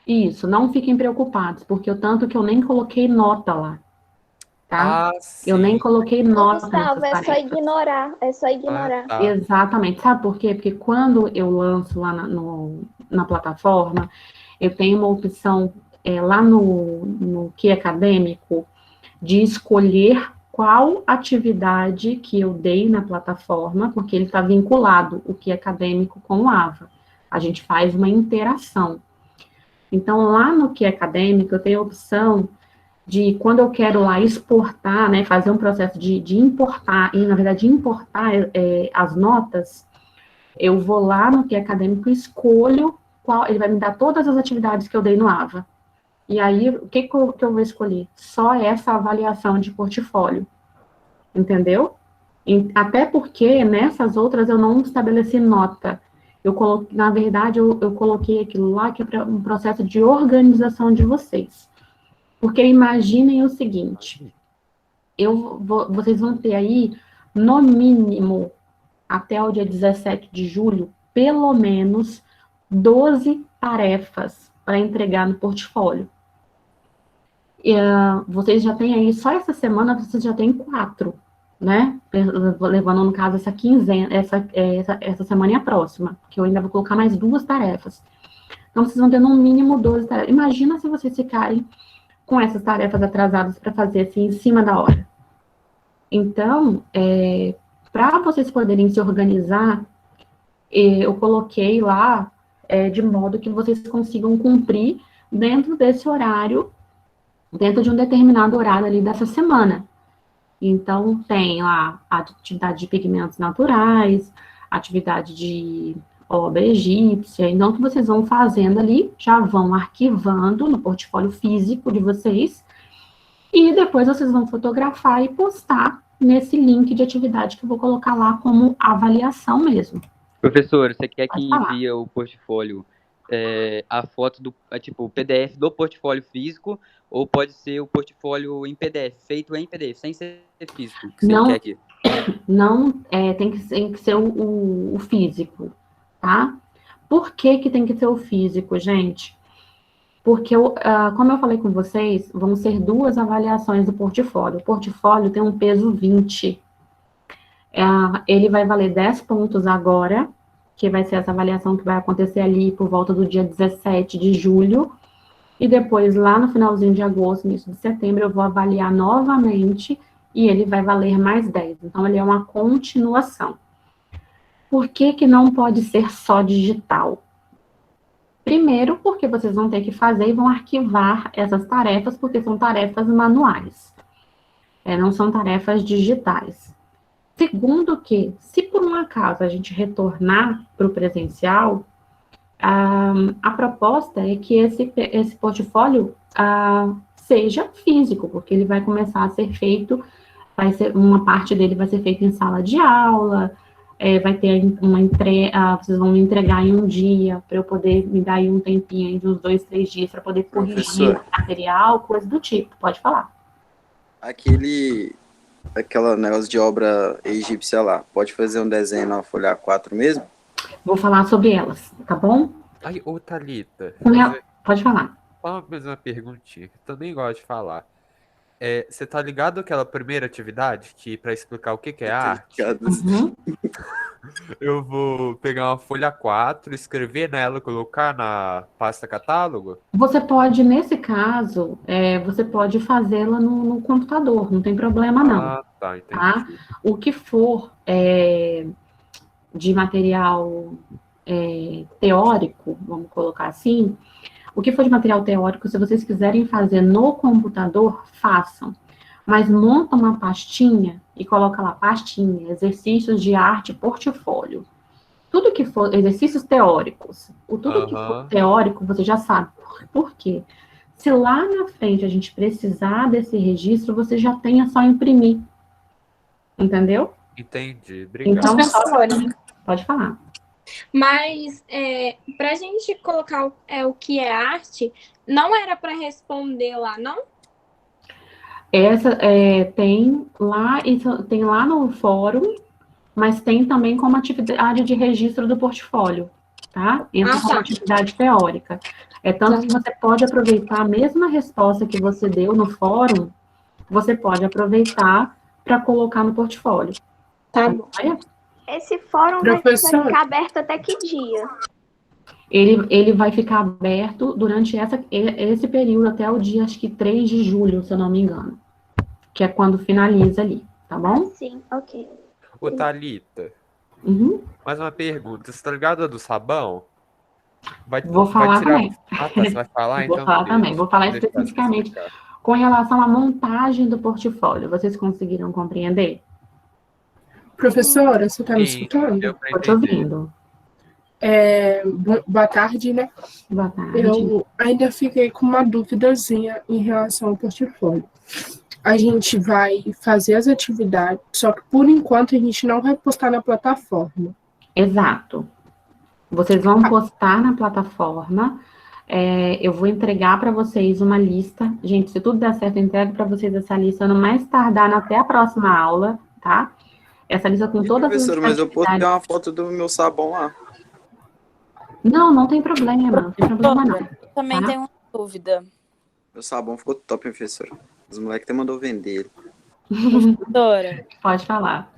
Isso, não fiquem preocupados, porque o tanto que eu nem coloquei nota lá, tá? Ah, Eu nem sim. coloquei Ô, nota Gustavo, nessas é só tarefas. ignorar. É só ignorar. Tá. Exatamente. Sabe por quê? Porque quando eu lanço lá na plataforma, eu tenho uma opção lá no que acadêmico de escolher qual atividade que eu dei na plataforma, porque ele está vinculado, o que acadêmico, com o AVA. A gente faz uma interação. Então, lá no que acadêmico, eu tenho a opção de, quando eu quero lá exportar, né, fazer um processo de importar, e na verdade importar as notas, eu vou lá no que acadêmico e escolho qual, ele vai me dar todas as atividades que eu dei no AVA. E aí, o que eu vou escolher? Só essa avaliação de portfólio, entendeu? Até porque nessas outras eu não estabeleci nota. Na verdade, eu coloquei aquilo lá que é um processo de organização de vocês. Porque imaginem o seguinte, vocês vão ter aí, no mínimo, até o dia 17 de julho, pelo menos 12 tarefas para entregar no portfólio. Vocês já têm aí, só essa semana, vocês já têm 4, né? Levando, no caso, essa quinzena, essa semana e a próxima, que eu ainda vou colocar mais 2 tarefas. Então, vocês vão ter no mínimo 12 tarefas. Imagina se vocês ficarem com essas tarefas atrasadas para fazer assim em cima da hora. Então, para vocês poderem se organizar, eu coloquei lá de modo que vocês consigam cumprir dentro desse horário, dentro de um determinado horário ali dessa semana. Então, tem lá a atividade de pigmentos naturais, atividade de obra egípcia, então, o que vocês vão fazendo ali, já vão arquivando no portfólio físico de vocês, e depois vocês vão fotografar e postar nesse link de atividade que eu vou colocar lá como avaliação mesmo. Professor, você quer Pode que falar. envie o portfólio, a foto tipo, o PDF do portfólio físico, ou pode ser o portfólio em PDF, feito em PDF, sem ser físico, que você Não. quer aqui? Não, tem que ser o físico, tá? Por que tem que ser o físico, gente? Porque, como eu falei com vocês, vão ser 2 avaliações do portfólio. O portfólio tem um peso 20. Ele vai valer 10 pontos agora, que vai ser essa avaliação que vai acontecer ali por volta do dia 17 de julho. E depois, lá no finalzinho de agosto, início de setembro, eu vou avaliar novamente e ele vai valer mais 10. Então, ele é uma continuação. Por que não pode ser só digital? Primeiro, porque vocês vão ter que fazer e vão arquivar essas tarefas, porque são tarefas manuais. Não são tarefas digitais. Segundo que, se por um acaso a gente retornar para o presencial, a proposta é que esse portfólio seja físico, porque ele vai começar a ser feito uma parte dele vai ser feita em sala de aula, vai ter uma entrega, vocês vão me entregar em um dia, para eu poder me dar aí um tempinho, aí, de uns 2, 3 dias, para poder corrigir Professor. o material, coisa do tipo. Pode falar. Aquela negócio de obra egípcia lá, pode fazer um desenho na folha A4 mesmo? Vou falar sobre elas, tá bom? Aí, ô Thalita, Pode falar. só mais uma perguntinha, que eu também gosto de falar. Você tá ligado àquela primeira atividade, que pra explicar o que que é arte, Uhum. eu vou pegar uma folha A4, escrever nela, colocar na pasta catálogo? Você pode, nesse caso, você pode fazê-la no computador, não tem problema não, Ah, tá, tá? entendi. O que for de material teórico, vamos colocar assim, o que for de material teórico, se vocês quiserem fazer no computador, façam. Mas monta uma pastinha e coloca lá, pastinha, exercícios de arte, portfólio. Tudo que for exercícios teóricos, tudo que for teórico, você já sabe. Por quê? Se lá na frente a gente precisar desse registro, você já tenha só imprimir. Entendeu? Entendi, obrigado. Então, Professora, pode falar. mas para a gente colocar o que é arte, não era para responder lá, não? Essa tem lá no fórum, mas tem também como atividade de registro do portfólio, tá? Entra como atividade teórica. Tanto que você pode aproveitar a mesma resposta que você deu no fórum, você pode aproveitar para colocar no portfólio. Tá bom. Esse fórum vai ficar aberto até que dia? Ele vai ficar aberto durante esse período até o dia, acho que 3 de julho, se eu não me engano. Que é quando finaliza ali, tá bom? Sim, ok. Ô, Thalita, mais uma pergunta. Você tá ligado do sabão? Vou falar também. Ah, tá, você vai falar? Vou falar também. Vou falar especificamente com relação à montagem do portfólio. Vocês conseguiram compreender? Professora, você está me escutando? Estou te ouvindo. Boa tarde, né? Boa tarde. Eu ainda fiquei com uma duvidazinha em relação ao portfólio. A gente vai fazer as atividades, só que por enquanto a gente não vai postar na plataforma. Exato. Vocês vão postar na plataforma. Eu vou entregar para vocês uma lista. Gente, se tudo der certo, eu entrego para vocês essa lista no mais tardar até a próxima aula, tá? Essa lista com todas as Professora, mas eu postei uma foto do meu sabão lá. Não tem problema, não tem problema não. Eu também tenho uma dúvida. Meu sabão ficou top, professora. Os moleques até mandou vender ele. Professora, pode falar.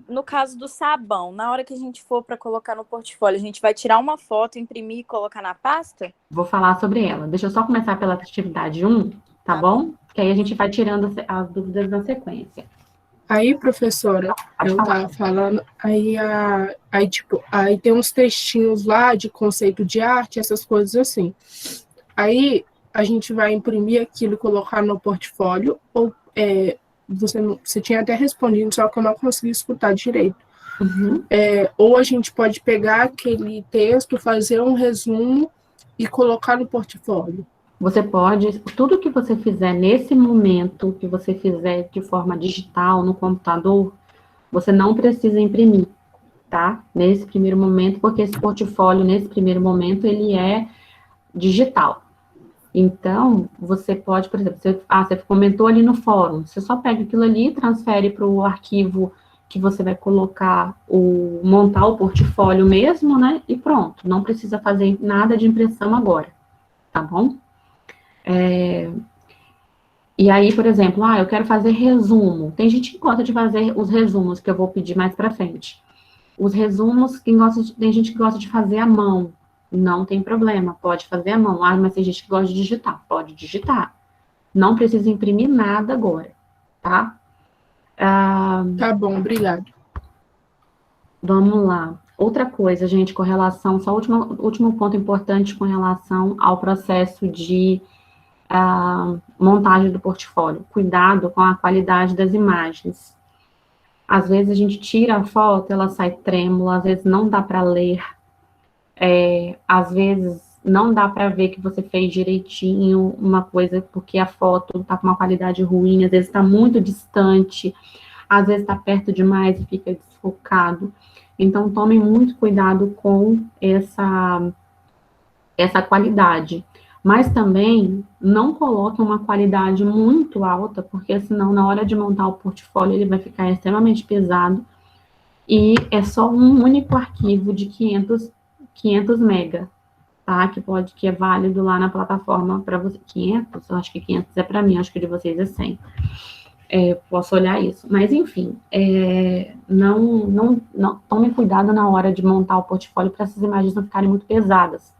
No caso do sabão, na hora que a gente for para colocar no portfólio, a gente vai tirar uma foto, imprimir e colocar na pasta? Vou falar sobre ela. Deixa eu só começar pela atividade 1, tá bom? Que aí a gente vai tirando as dúvidas na sequência. Aí, professora, eu tava falando, aí tem uns textinhos lá de conceito de arte, essas coisas assim. Aí a gente vai imprimir aquilo e colocar no portfólio, ou você tinha até respondido, só que eu não consegui escutar direito. Ou a gente pode pegar aquele texto, fazer um resumo e colocar no portfólio. Você pode, tudo que você fizer nesse momento, que você fizer de forma digital no computador, você não precisa imprimir, tá? Nesse primeiro momento, porque esse portfólio, nesse primeiro momento, ele é digital. Então, você pode, por exemplo, você comentou ali no fórum, você só pega aquilo ali e transfere para o arquivo que você vai colocar, montar o portfólio mesmo, né? E pronto, não precisa fazer nada de impressão agora, tá bom? E aí, por exemplo, eu quero fazer resumo. Tem gente que gosta de fazer os resumos, que eu vou pedir mais para frente. Os resumos, tem gente que gosta de fazer à mão. Não tem problema, pode fazer à mão. Mas tem gente que gosta de digitar. Pode digitar. Não precisa imprimir nada agora, tá? Tá bom, obrigado. Vamos lá. Outra coisa, gente, com relação... Só último ponto importante com relação ao processo de montagem do portfólio. Cuidado com a qualidade das imagens. Às vezes a gente tira a foto, ela sai trêmula, às vezes não dá para ler, às vezes não dá para ver que você fez direitinho uma coisa, porque a foto está com uma qualidade ruim, às vezes está muito distante, às vezes está perto demais e fica desfocado. Então, tomem muito cuidado com essa qualidade. Mas também não coloquem uma qualidade muito alta, porque senão na hora de montar o portfólio ele vai ficar extremamente pesado e é só um único arquivo de 500 mega, tá? Que é válido lá na plataforma para você. 500? Eu acho que 500 é para mim, acho que de vocês é 100. Posso olhar isso. Mas, enfim, não tome cuidado na hora de montar o portfólio para essas imagens não ficarem muito pesadas.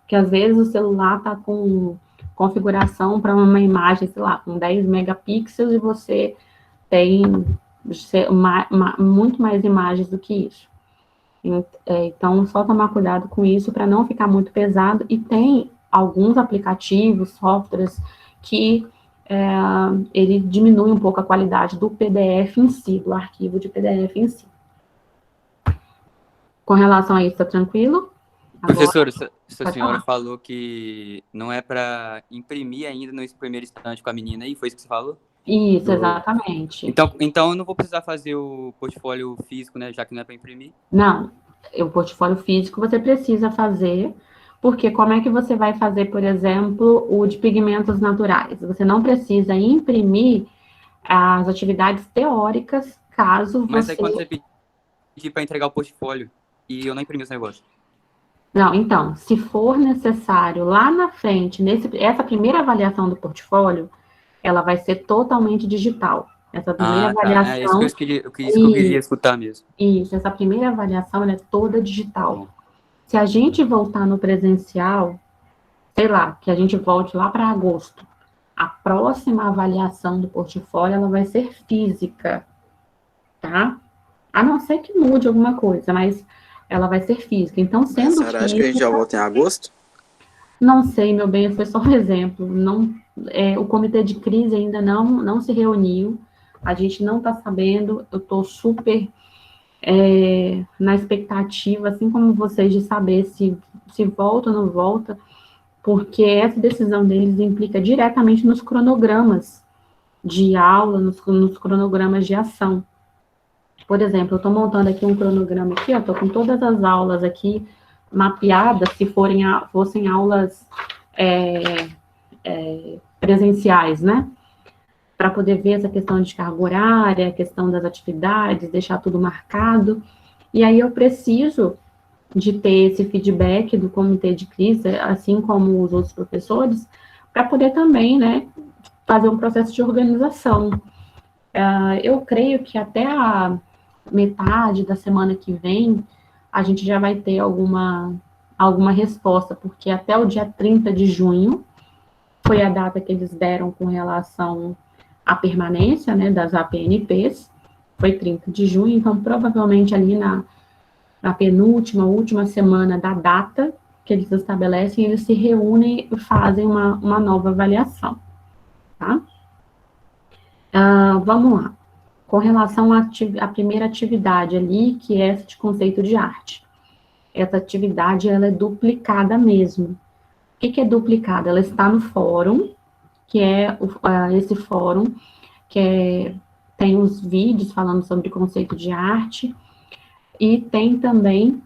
Porque, às vezes, o celular está com configuração para uma imagem, sei lá, com 10 megapixels e você tem muito mais imagens do que isso. Então, só tomar cuidado com isso para não ficar muito pesado. E tem alguns aplicativos, softwares, que ele diminui um pouco a qualidade do PDF em si, do arquivo de PDF em si. Com relação a isso, está tranquilo? Agora, Professora, essa senhora falar. falou que não é para imprimir ainda nesse primeiro instante com a menina aí, foi isso que você falou? Isso, exatamente. Então eu não vou precisar fazer o portfólio físico, né, já que não é para imprimir? Não, o portfólio físico você precisa fazer, porque como é que você vai fazer, por exemplo, o de pigmentos naturais? Você não precisa imprimir as atividades teóricas, caso você... Mas aí quando você pedir para entregar o portfólio e eu não imprimi esse negócio? Não, então, se for necessário, lá na frente, essa primeira avaliação do portfólio, ela vai ser totalmente digital. Essa primeira avaliação... É isso que eu queria escutar mesmo. Isso, essa primeira avaliação, ela é toda digital. Se a gente voltar no presencial, sei lá, que a gente volte lá para agosto, a próxima avaliação do portfólio, ela vai ser física, tá? A não ser que mude alguma coisa, mas ela vai ser física. Então, sendo A senhora acha que a gente já volta em agosto? Não sei, meu bem, foi só um exemplo. O comitê de crise ainda não se reuniu, a gente não está sabendo, eu estou super na expectativa, assim como vocês, de saber se volta ou não volta, porque essa decisão deles implica diretamente nos cronogramas de aula, nos cronogramas de ação. Por exemplo, eu estou montando aqui um cronograma aqui, eu estou com todas as aulas aqui mapeadas, se fossem aulas presenciais, né? Para poder ver essa questão de carga horária, a questão das atividades, deixar tudo marcado. E aí eu preciso de ter esse feedback do comitê de crise, assim como os outros professores, para poder também, né, fazer um processo de organização. Eu creio que até a metade da semana que vem, a gente já vai ter alguma resposta, porque até o dia 30 de junho foi a data que eles deram com relação à permanência, né, das APNPs, foi 30 de junho, então provavelmente ali na última semana da data que eles estabelecem, eles se reúnem e fazem uma nova avaliação, tá? Vamos lá. Com relação à primeira atividade ali, que é essa de conceito de arte. Essa atividade, ela é duplicada mesmo. O que é duplicada? Ela está no fórum, que é esse fórum, tem os vídeos falando sobre conceito de arte, e tem também,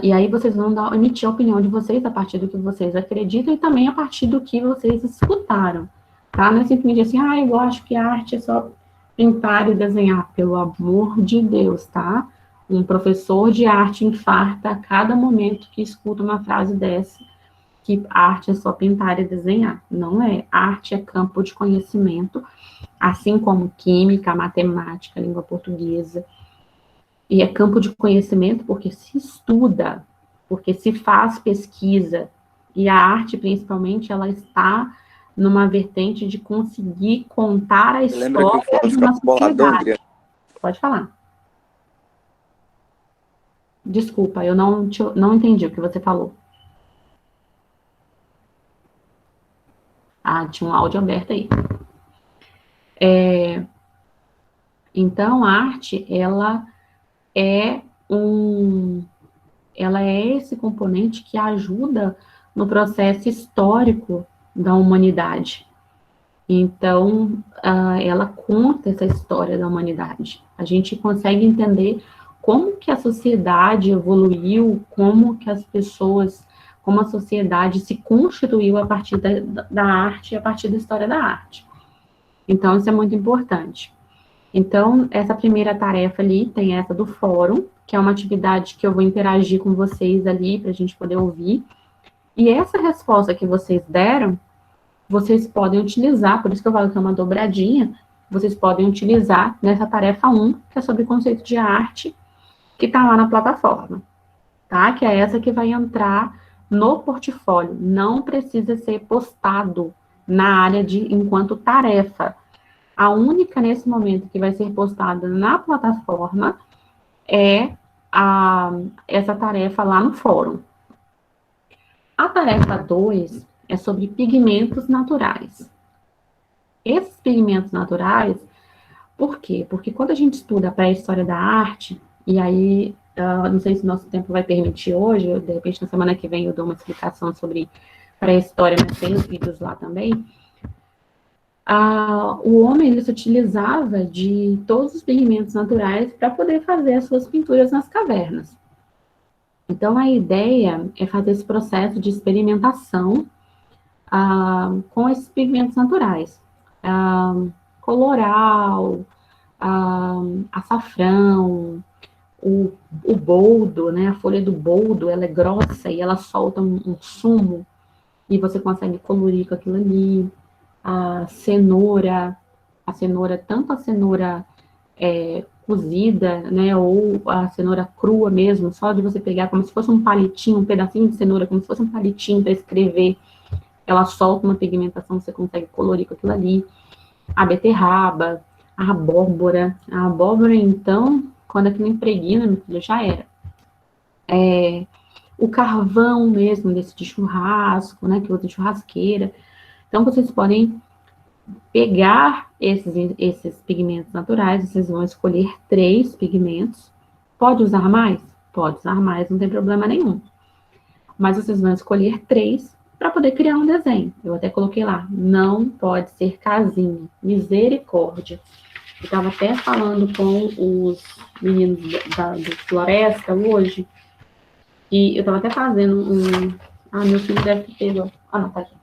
e aí vocês vão emitir a opinião de vocês a partir do que vocês acreditam e também a partir do que vocês escutaram, tá? Não é simplesmente assim, eu acho que a arte é só pintar e desenhar, pelo amor de Deus, tá? Um professor de arte infarta a cada momento que escuta uma frase dessa, que arte é só pintar e desenhar. Não é. Arte é campo de conhecimento, assim como química, matemática, língua portuguesa. E é campo de conhecimento porque se estuda, porque se faz pesquisa. E a arte, principalmente, ela está numa vertente de conseguir contar a história de uma sociedade. Pode falar. Desculpa, eu não entendi o que você falou. Tinha um áudio aberto aí. Então, a arte, ela é ela é esse componente que ajuda no processo histórico da humanidade. Então, ela conta essa história da humanidade. A gente consegue entender como que a sociedade evoluiu, como que as pessoas, como a sociedade se constituiu a partir da arte e a partir da história da arte. Então, isso é muito importante. Então, essa primeira tarefa ali tem essa do fórum, que é uma atividade que eu vou interagir com vocês ali, para a gente poder ouvir. E essa resposta que vocês deram, vocês podem utilizar, por isso que eu falo que é uma dobradinha, vocês podem utilizar nessa tarefa 1, que é sobre conceito de arte, que está lá na plataforma, tá? Que é essa que vai entrar no portfólio. Não precisa ser postado na área de enquanto tarefa. A única, nesse momento, que vai ser postada na plataforma é essa tarefa lá no fórum. A tarefa 2 é sobre pigmentos naturais. Esses pigmentos naturais, por quê? Porque quando a gente estuda a pré-história da arte, e aí, não sei se nosso tempo vai permitir hoje, de repente na semana que vem eu dou uma explicação sobre pré-história, mas tem os vídeos lá também. O homem, ele se utilizava de todos os pigmentos naturais para poder fazer as suas pinturas nas cavernas. Então, a ideia é fazer esse processo de experimentação com esses pigmentos naturais. Coloral, açafrão, o boldo, né? A folha do boldo, ela é grossa e ela solta um sumo e você consegue colorir com aquilo ali. A cenoura, tanto a cenoura cozida, né, ou a cenoura crua mesmo, só de você pegar como se fosse um palitinho, um pedacinho de cenoura, como se fosse um palitinho para escrever, ela solta uma pigmentação, você consegue colorir com aquilo ali. A beterraba, a abóbora, então, quando aquilo impregna, meu filho, já era. O carvão mesmo, desse de churrasco, né, que usa de churrasqueira. Então, vocês podem pegar esses pigmentos naturais, vocês vão escolher 3 pigmentos. Pode usar mais? Pode usar mais, não tem problema nenhum. Mas vocês vão escolher 3 para poder criar um desenho. Eu até coloquei lá, não pode ser casinha, misericórdia. Eu estava até falando com os meninos do Floresta hoje, e eu estava até fazendo meu filho deve ter pego. Não, tá aqui.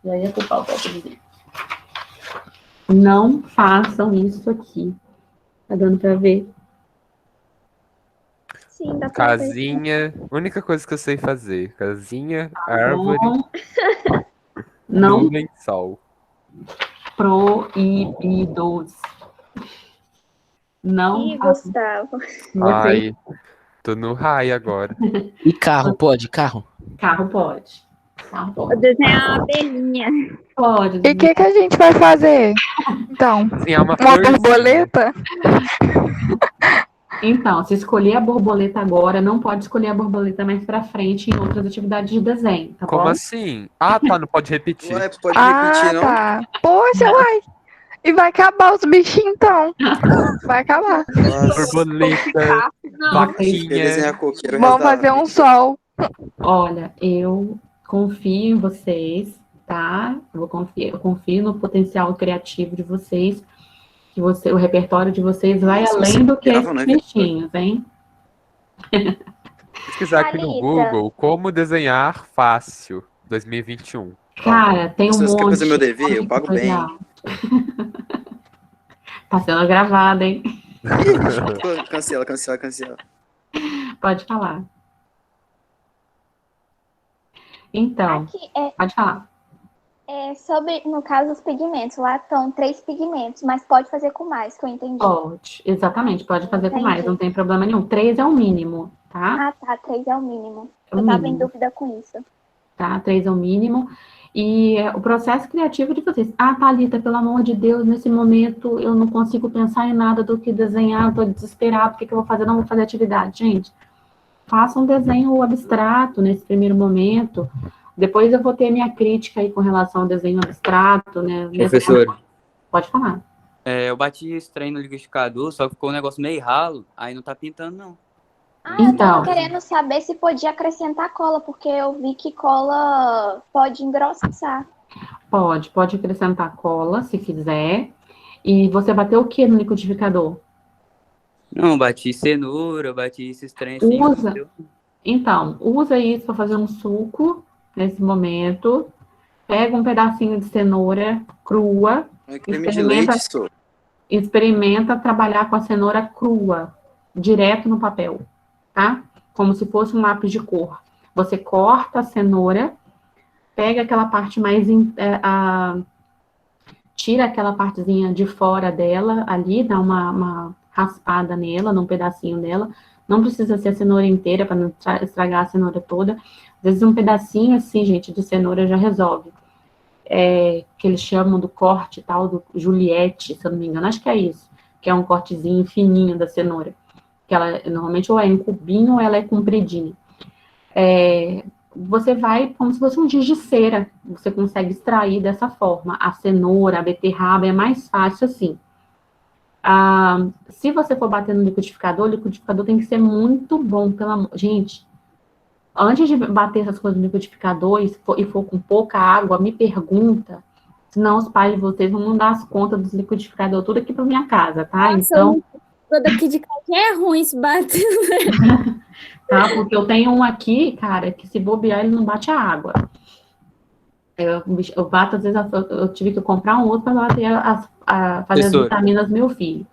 E aí é culpar o próprio dizer. Não façam isso aqui. Tá dando pra ver? Sim, dá pra ver. Casinha, única coisa que eu sei fazer. Casinha, árvore, Não lençol. proibidos. Não Ih, façam. Gustavo. Ai, tô no raio agora. E carro, pode? Carro? Carro pode. Vou desenhar uma abelhinha. Pode. E o que a gente vai fazer? Então, Sim, é uma uma borboleta? Então, se escolher a borboleta agora, não pode escolher a borboleta mais pra frente em outras atividades de desenho, tá Como bom? assim? Tá, não pode repetir. Ué, pode repetir, não? Tá. Poxa, uai. E vai acabar os bichinhos, então. Vai acabar. Nossa, Borboleta, Não, quer desenhar vaquinha. coqueiro Vamos fazer um sol. Olha, eu confio em vocês, tá? Eu confio no potencial criativo de vocês, que o repertório de vocês vai Nossa, além do que gravam, esses né, bichinhos, hein? Pesquisar aqui no Thalita. Google como desenhar fácil 2021. Cara, tem um Se você quer monte. fazer meu dever, eu pago bem. Legal. Tá sendo gravado, hein? Cancela. Pode falar. Então, Aqui pode falar. sobre, no caso, os pigmentos. Lá estão 3 pigmentos, mas pode fazer com mais, que eu entendi. Pode, exatamente, pode fazer com mais, Entendi. não tem problema nenhum. 3 é o mínimo, tá? Ah, tá. 3 é o mínimo. É o Eu tava em mínimo. dúvida com isso. Tá? 3 é o mínimo. E o processo criativo de vocês. Thalita, pelo amor de Deus, nesse momento eu não consigo pensar em nada do que desenhar, eu tô desesperado, o que eu vou fazer? Não vou fazer atividade. Gente, faça um desenho abstrato nesse primeiro momento. Depois eu vou ter minha crítica aí com relação ao desenho abstrato, né? Professor, Pode falar. eu bati esse trem no liquidificador, só que ficou um negócio meio ralo, aí não tá pintando, não. Eu Então, tava querendo saber se podia acrescentar cola, porque eu vi que cola pode engrossar. pode acrescentar cola, se quiser. E você bateu o que no liquidificador? Não, bati cenoura, bati esses trem assim, mas Usa, deu. então, usa isso para fazer um suco nesse momento. Pega um pedacinho de cenoura crua, É creme de leite, só. experimenta trabalhar com a cenoura crua, direto no papel, tá? Como se fosse um lápis de cor. Você corta a cenoura, pega aquela parte mais tira aquela partezinha de fora dela ali, dá uma raspada nela, num pedacinho dela. Não precisa ser a cenoura inteira para não estragar a cenoura toda. Às vezes um pedacinho assim, gente, de cenoura já resolve. Que eles chamam do corte tal do Juliette, se eu não me engano, acho que é isso, que é um cortezinho fininho da cenoura, que ela normalmente ou é em cubinho ou ela é compridinha. Você vai como se fosse um giz de cera, você consegue extrair dessa forma. A cenoura, a beterraba é mais fácil assim. Se você for bater no liquidificador, o liquidificador tem que ser muito bom, gente. Antes de bater essas coisas no liquidificador e for com pouca água, me pergunta, senão os pais de vocês vão mandar as contas dos liquidificadores tudo aqui para minha casa, tá? Então, Toda aqui de casa é ruim se bater. tá? Porque eu tenho um aqui, cara, que se bobear ele não bate a água. Eu bato, às vezes eu tive que comprar um outro para bater fazer as vitaminas do meu filho.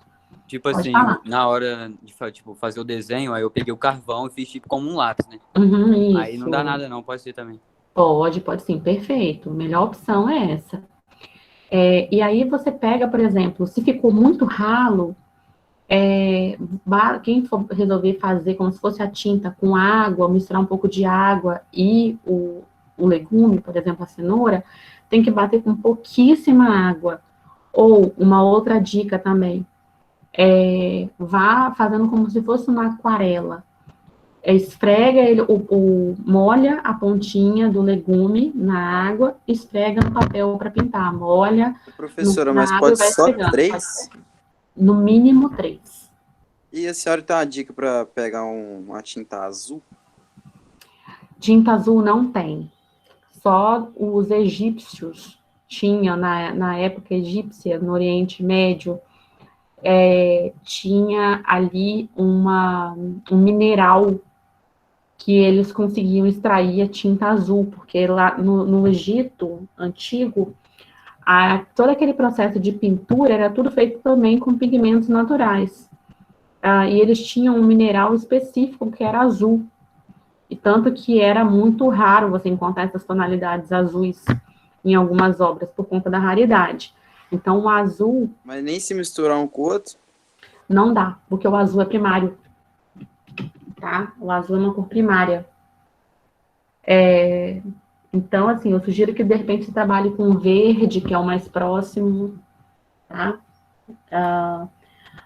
Tipo Pode assim, falar. na hora de fazer o desenho, aí eu peguei o carvão e fiz tipo como um lápis, né? Aí Isso. não dá nada não, pode ser também. Pode sim, perfeito. Melhor opção é essa. E aí você pega, por exemplo, se ficou muito ralo, quem for resolver fazer como se fosse a tinta com água, misturar um pouco de água e o legume, por exemplo, a cenoura, tem que bater com pouquíssima água. Ou uma outra dica também, vá fazendo como se fosse uma aquarela. Esfrega ele, molha a pontinha do legume na água, esfrega no papel para pintar. Molha. Professora, mas pode só 3? No mínimo 3. E a senhora tem uma dica para pegar uma tinta azul? Tinta azul não tem. Só os egípcios tinham, na época egípcia, no Oriente Médio, tinha ali um mineral que eles conseguiam extrair a tinta azul, porque lá no Egito antigo, todo aquele processo de pintura era tudo feito também com pigmentos naturais. E eles tinham um mineral específico que era azul. E tanto que era muito raro você encontrar essas tonalidades azuis em algumas obras, por conta da raridade. Então, o azul... Mas nem se misturar um com o outro? Não dá, porque o azul é primário. Tá? O azul é uma cor primária. Então, assim, eu sugiro que, de repente, você trabalhe com o verde, que é o mais próximo, tá?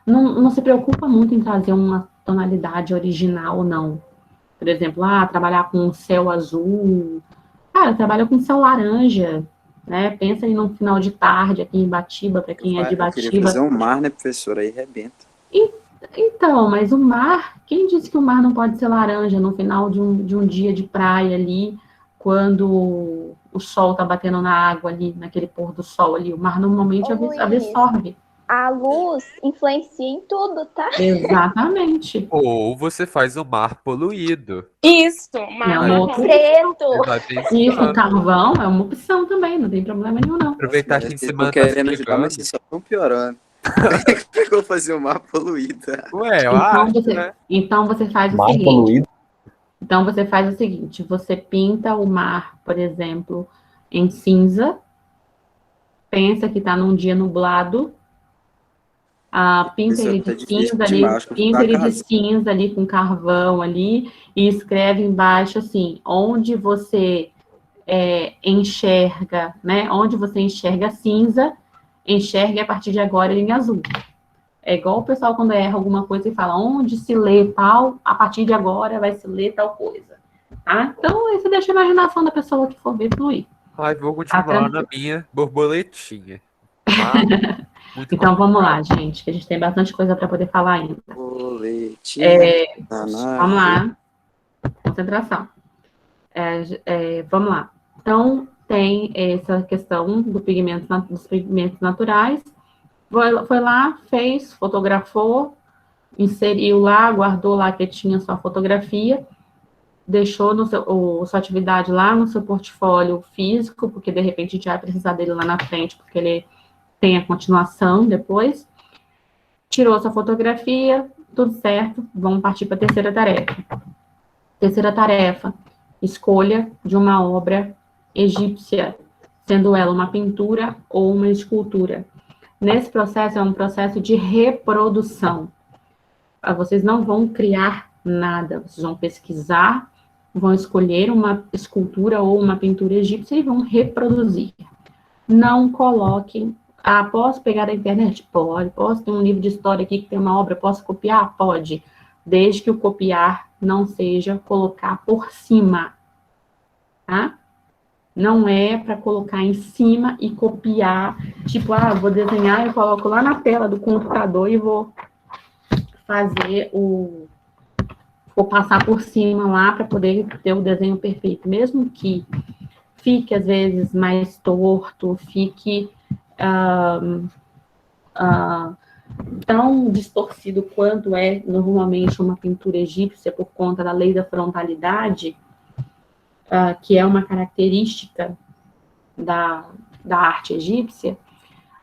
Não se preocupa muito em trazer uma tonalidade original, não. Por exemplo, trabalhar com um céu azul. Cara, trabalha com céu laranja, né? Pensa aí num final de tarde aqui em Batiba, para quem é de Batiba. Eu queria fazer um mar, né, professora? Aí rebenta. Então, mas o mar, quem disse que o mar não pode ser laranja no final de um dia de praia ali, quando o sol tá batendo na água ali, naquele pôr do sol ali? O mar normalmente absorve. A luz influencia em tudo, tá? Exatamente. Ou você faz o mar poluído. Isso, preto. Isso, carvão é uma opção também, não tem problema nenhum, não. Aproveitar que em semana tá querendo ajudar, mas vocês só estão piorando. Como é que eu vou fazer o mar poluído? Ué, eu Então, acho, né? Então você faz o Mar seguinte. poluído. Então você faz o seguinte, você pinta o mar, por exemplo, em cinza. Pensa que tá num dia nublado. Pinta ele de cinza ali, pinta ele de cinza ali com carvão ali e escreve embaixo assim, onde você enxerga, né? Onde você enxerga cinza, enxergue a partir de agora em azul. É igual o pessoal quando erra alguma coisa e fala, onde se lê tal, a partir de agora vai se ler tal coisa. Tá? Então, aí você deixa a imaginação da pessoa que for ver fluir. Vou continuar na minha borboletinha. Então vamos lá, gente, que a gente tem bastante coisa para poder falar ainda. Borboleta. Vamos lá. Concentração. Vamos lá. Então, tem essa questão dos pigmentos naturais. Foi lá, fez, fotografou, inseriu lá, guardou lá que tinha sua fotografia, deixou sua atividade lá no seu portfólio físico, porque de repente a gente vai precisar dele lá na frente, porque ele tem a continuação depois. Tirou sua fotografia, tudo certo, vamos partir para a terceira tarefa. Terceira tarefa, escolha de uma obra egípcia, sendo ela uma pintura ou uma escultura. Nesse processo, é um processo de reprodução. Vocês não vão criar nada, vocês vão pesquisar, vão escolher uma escultura ou uma pintura egípcia e vão reproduzir. Não coloquem, posso pegar da internet? Pode. Posso ter um livro de história aqui que tem uma obra, posso copiar? Pode. Desde que o copiar não seja colocar por cima, tá? Não é para colocar em cima e copiar, tipo, vou desenhar, eu coloco lá na tela do computador e vou fazer vou passar por cima lá para poder ter o desenho perfeito. Mesmo que fique, às vezes, mais torto, fique tão distorcido quanto é normalmente uma pintura egípcia por conta da lei da frontalidade, que é uma característica da arte egípcia,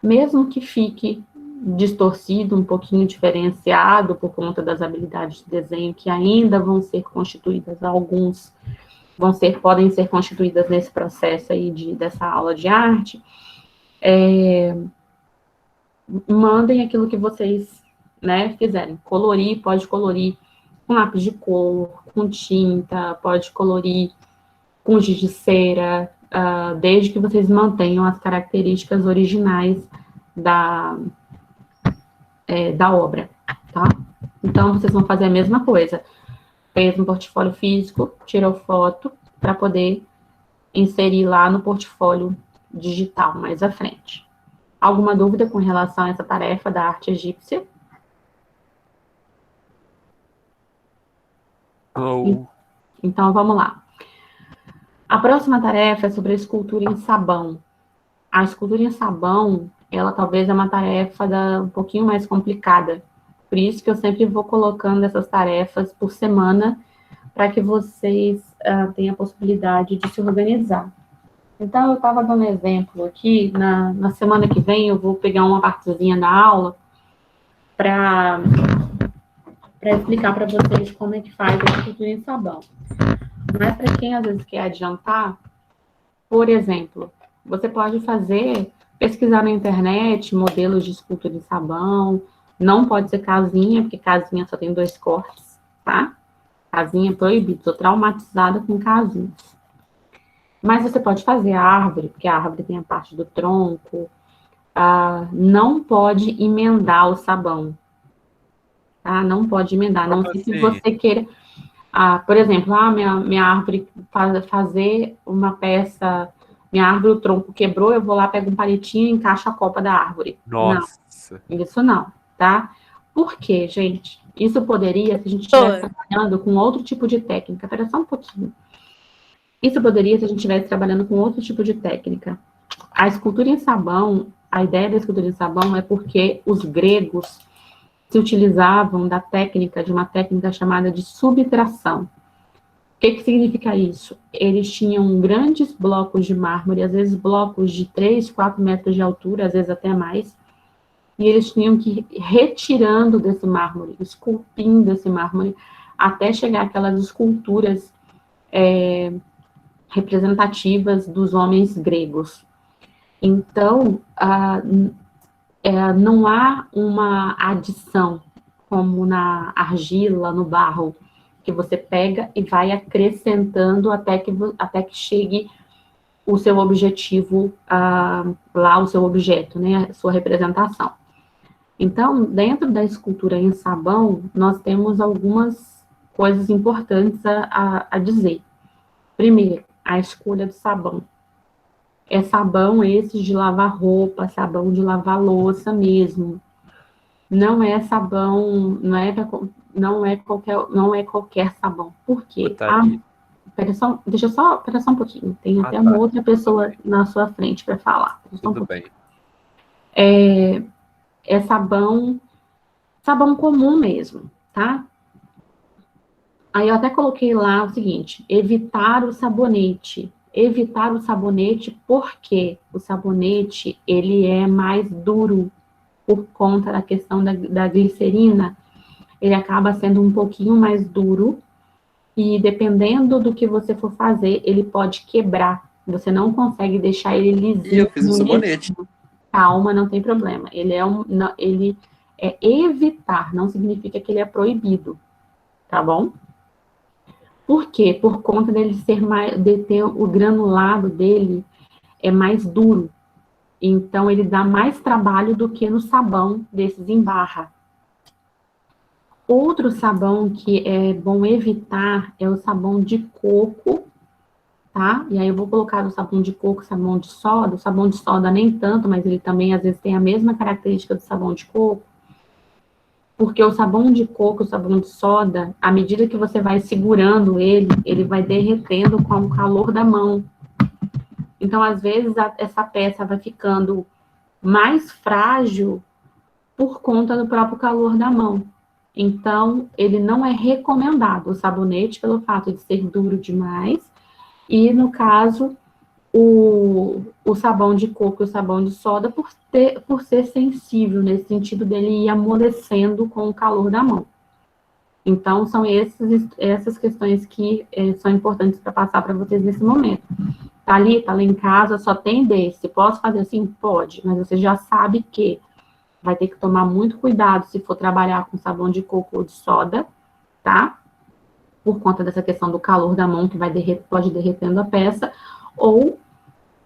mesmo que fique distorcido, um pouquinho diferenciado por conta das habilidades de desenho que ainda vão ser constituídas, alguns podem ser constituídas nesse processo aí dessa aula de arte, mandem aquilo que vocês, quiserem. Colorir, pode colorir com lápis de cor, com tinta, pode colorir com giz de cera, desde que vocês mantenham as características originais da obra, tá? Então, vocês vão fazer a mesma coisa. Fez um portfólio físico, tirou foto, para poder inserir lá no portfólio digital mais à frente. Alguma dúvida com relação a essa tarefa da arte egípcia? Então, vamos lá. A próxima tarefa é sobre a escultura em sabão. A escultura em sabão, ela talvez é uma tarefa um pouquinho mais complicada. Por isso que eu sempre vou colocando essas tarefas por semana, para que vocês tenham a possibilidade de se organizar. Então, eu estava dando exemplo aqui, na semana que vem eu vou pegar uma partezinha da aula para explicar para vocês como é que faz a escultura em sabão. Mas para quem às vezes quer adiantar, por exemplo, você pode pesquisar na internet modelos de escultura em sabão, não pode ser casinha, porque casinha só tem 2 cortes, tá? Casinha é proibido, sou traumatizada com casinhas. Mas você pode fazer a árvore, porque a árvore tem a parte do tronco. Não pode emendar o sabão. Tá? Não pode emendar. Não sei se você queira... por exemplo, minha árvore, fazer uma peça... Minha árvore, o tronco quebrou, eu vou lá, pego um palitinho e encaixo a copa da árvore. Nossa. Não, isso não, tá? Por quê, gente? Isso poderia, se a gente estivesse trabalhando com outro tipo de técnica. Espera só um pouquinho. Isso poderia, se a gente estivesse trabalhando com outro tipo de técnica. A escultura em sabão, a ideia da escultura em sabão é porque os gregos se utilizavam de uma técnica chamada de subtração. O que significa isso? Eles tinham grandes blocos de mármore, às vezes blocos de 3, 4 metros de altura, às vezes até mais, e eles tinham que ir retirando desse mármore, esculpindo esse mármore, até chegar àquelas esculturas representativas dos homens gregos. Então, não há uma adição, como na argila, no barro, que você pega e vai acrescentando até que chegue o seu objetivo, lá o seu objeto, né, a sua representação. Então, dentro da escultura em sabão, nós temos algumas coisas importantes a dizer. Primeiro, a escolha do sabão. É sabão esse de lavar roupa, sabão de lavar louça mesmo. Não é sabão, não é qualquer sabão. Por quê? Espera só um pouquinho. Tem até uma outra pessoa na sua frente para falar. Tudo bem. É sabão comum mesmo, tá? Aí eu até coloquei lá o seguinte: evitar o sabonete. Evitar o sabonete porque o sabonete, ele é mais duro por conta da questão da glicerina. Ele acaba sendo um pouquinho mais duro e dependendo do que você for fazer, ele pode quebrar. Você não consegue deixar ele lisinho. E eu fiz um sabonete. Calma, não tem problema. Ele é evitar, não significa que ele é proibido, tá bom? Por quê? Por conta dele de ter o granulado dele é mais duro. Então, ele dá mais trabalho do que no sabão desses em barra. Outro sabão que é bom evitar é o sabão de coco, tá? E aí eu vou colocar o sabão de coco, sabão de soda. O sabão de soda nem tanto, mas ele também às vezes tem a mesma característica do sabão de coco. Porque o sabão de coco, o sabão de soda, à medida que você vai segurando ele vai derretendo com o calor da mão. Então, às vezes, essa peça vai ficando mais frágil por conta do próprio calor da mão. Então, ele não é recomendado, o sabonete, pelo fato de ser duro demais. E, no caso, o sabão de coco e o sabão de soda por ser sensível, nesse sentido dele ir amolecendo com o calor da mão. Então, são essas questões que são importantes para passar para vocês nesse momento. Tá lá em casa, só tem desse. Posso fazer assim? Pode, mas você já sabe que vai ter que tomar muito cuidado se for trabalhar com sabão de coco ou de soda, tá? Por conta dessa questão do calor da mão, que pode derretendo a peça, ou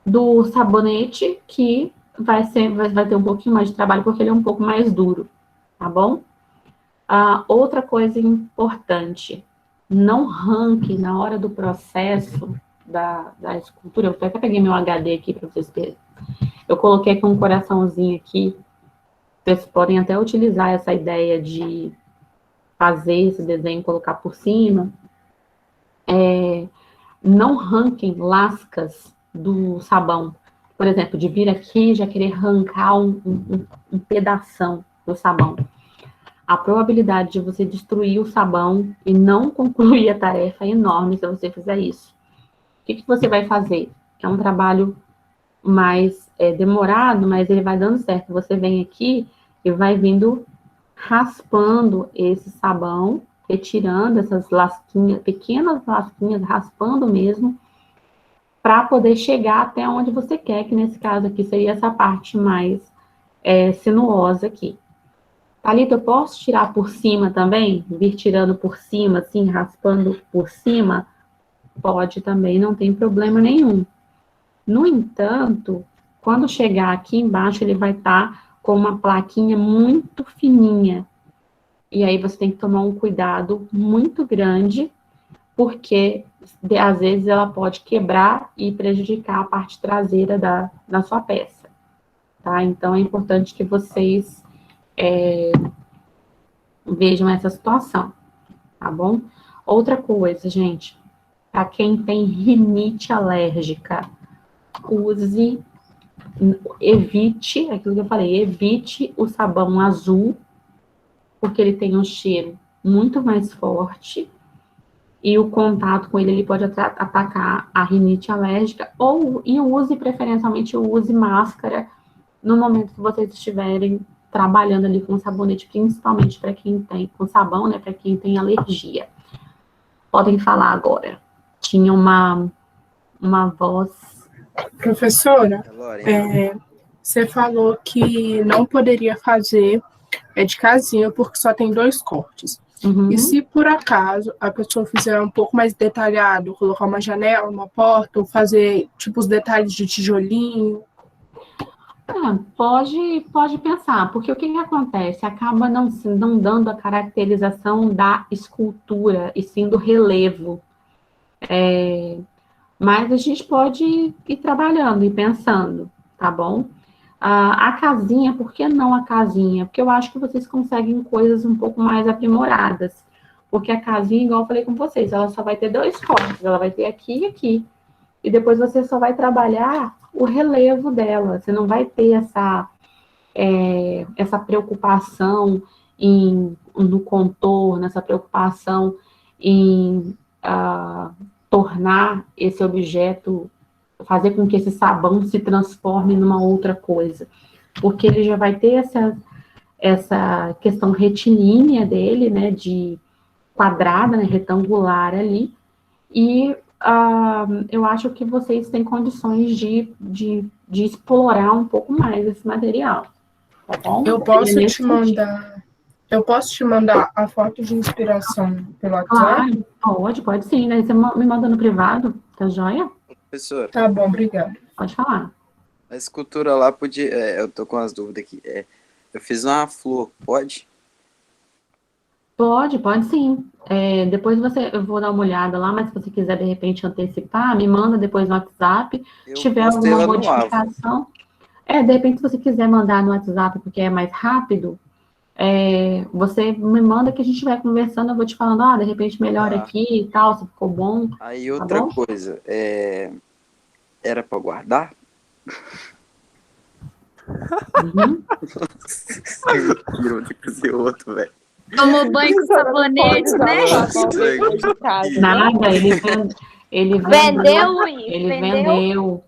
do sabonete, que vai ter um pouquinho mais de trabalho, porque ele é um pouco mais duro, tá bom? Outra coisa importante, não ranque na hora do processo da escultura. Eu até peguei meu HD aqui para vocês verem. Eu coloquei aqui um coraçãozinho aqui. Vocês podem até utilizar essa ideia de fazer esse desenho e colocar por cima. Não ranquem lascas do sabão. Por exemplo, de vir aqui e já querer arrancar um pedação do sabão. A probabilidade de você destruir o sabão e não concluir a tarefa é enorme se você fizer isso. O que você vai fazer? É um trabalho mais demorado, mas ele vai dando certo. Você vem aqui e vai vindo raspando esse sabão, retirando essas lasquinhas, pequenas lasquinhas, raspando mesmo, para poder chegar até onde você quer, que nesse caso aqui seria essa parte mais sinuosa aqui. Thalita, eu posso tirar por cima também? Vir tirando por cima, assim, raspando por cima? Pode também, não tem problema nenhum. No entanto, quando chegar aqui embaixo, ele vai estar com uma plaquinha muito fininha. E aí você tem que tomar um cuidado muito grande, porque às vezes ela pode quebrar e prejudicar a parte traseira da sua peça, tá? Então é importante que vocês vejam essa situação, tá bom? Outra coisa, gente, para quem tem rinite alérgica, evite, aquilo que eu falei, evite o sabão azul, porque ele tem um cheiro muito mais forte, e o contato com ele pode atacar a rinite alérgica, e preferencialmente, use máscara no momento que vocês estiverem trabalhando ali com sabonete, principalmente para quem tem, com sabão, né, para quem tem alergia. Podem falar agora. Tinha uma voz... Professora, você falou que não poderia fazer de casinha porque só tem 2 cortes. Uhum. E se por acaso a pessoa fizer um pouco mais detalhado, colocar uma janela, uma porta, ou fazer tipo os detalhes de tijolinho? Pode pensar, porque o que acontece? Acaba não dando a caracterização da escultura, e sim do relevo. Mas a gente pode ir trabalhando e pensando, tá bom? A casinha, por que não a casinha? Porque eu acho que vocês conseguem coisas um pouco mais aprimoradas. Porque a casinha, igual eu falei com vocês, ela só vai ter 2 cortes, ela vai ter aqui e aqui. E depois você só vai trabalhar o relevo dela. Você não vai ter essa preocupação no contorno, essa preocupação em tornar esse objeto, fazer com que esse sabão se transforme numa outra coisa. Porque ele já vai ter essa questão retilínea dele, né, de quadrada, né, retangular ali, e eu acho que vocês têm condições de explorar um pouco mais esse material, tá bom? Eu posso te mandar a foto de inspiração pelo WhatsApp? Claro, pode sim, né? Você me manda no privado, tá joia? Professora. Tá bom, obrigada. Pode falar. A escultura lá podia... eu tô com as dúvidas aqui. Eu fiz uma flor, pode? Pode sim. Depois eu vou dar uma olhada lá, mas se você quiser, de repente, antecipar, me manda depois no WhatsApp. Se tiver alguma modificação... de repente, se você quiser mandar no WhatsApp, porque é mais rápido, você me manda que a gente vai conversando, eu vou te falando, de repente melhora aqui e tal, se ficou bom. Aí outra coisa, era para guardar? Vou ter que fazer outro, velho. Tomou banho com sabonete, né? Nada, ele vendeu, Luiz. Ele vendeu,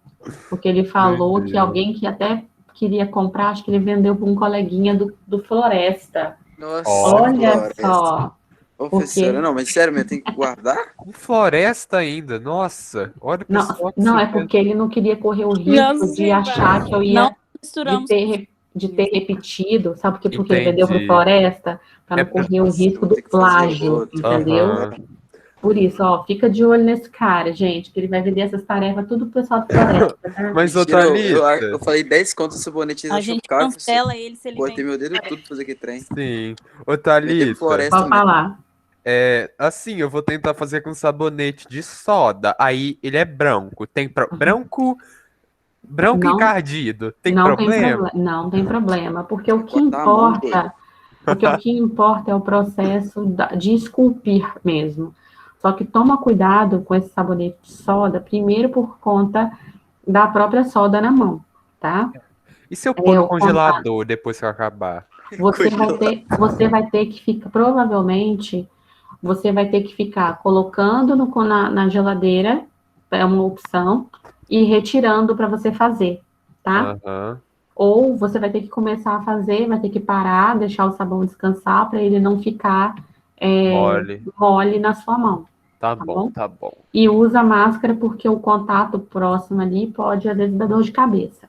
porque ele falou que alguém que até queria comprar, acho que ele vendeu para um coleguinha do Floresta. Nossa, olha Floresta. Só. Ô, professora, não, mas sério, eu tenho que guardar? Com Floresta ainda, nossa. Olha o pessoal que não, é porque ele não queria correr o risco de achar que eu ia de ter repetido, sabe por quê? Porque ele vendeu para Floresta, para não correr o risco do plágio, entendeu? Por isso, fica de olho nesse cara, gente, que ele vai vender essas tarefas tudo pro pessoal do Floresta, tá? Mas, ô, Thalita... Eu falei 10 contos esse bonete, a gente cancela ele se ele botei meu dedo tudo pra fazer aquele trem. Sim. Ô, Thalita... Pode falar. Assim, eu vou tentar fazer com sabonete de soda. Aí, ele é branco. Tem branco encardido. Tem problema? Não tem problema, porque o que importa... Porque o que importa é o processo de esculpir mesmo. Só que toma cuidado com esse sabonete de soda, primeiro por conta da própria soda na mão, tá? E se eu pôr no congelador depois que eu acabar? Você vai ter que ficar, provavelmente, você vai ter que ficar colocando na geladeira, é uma opção, e retirando para você fazer, tá? Ou você vai ter que começar a fazer, vai ter que parar, deixar o sabão descansar para ele não ficar mole na sua mão. Tá bom, tá bom. E usa máscara porque o contato próximo ali pode, às vezes, dar dor de cabeça.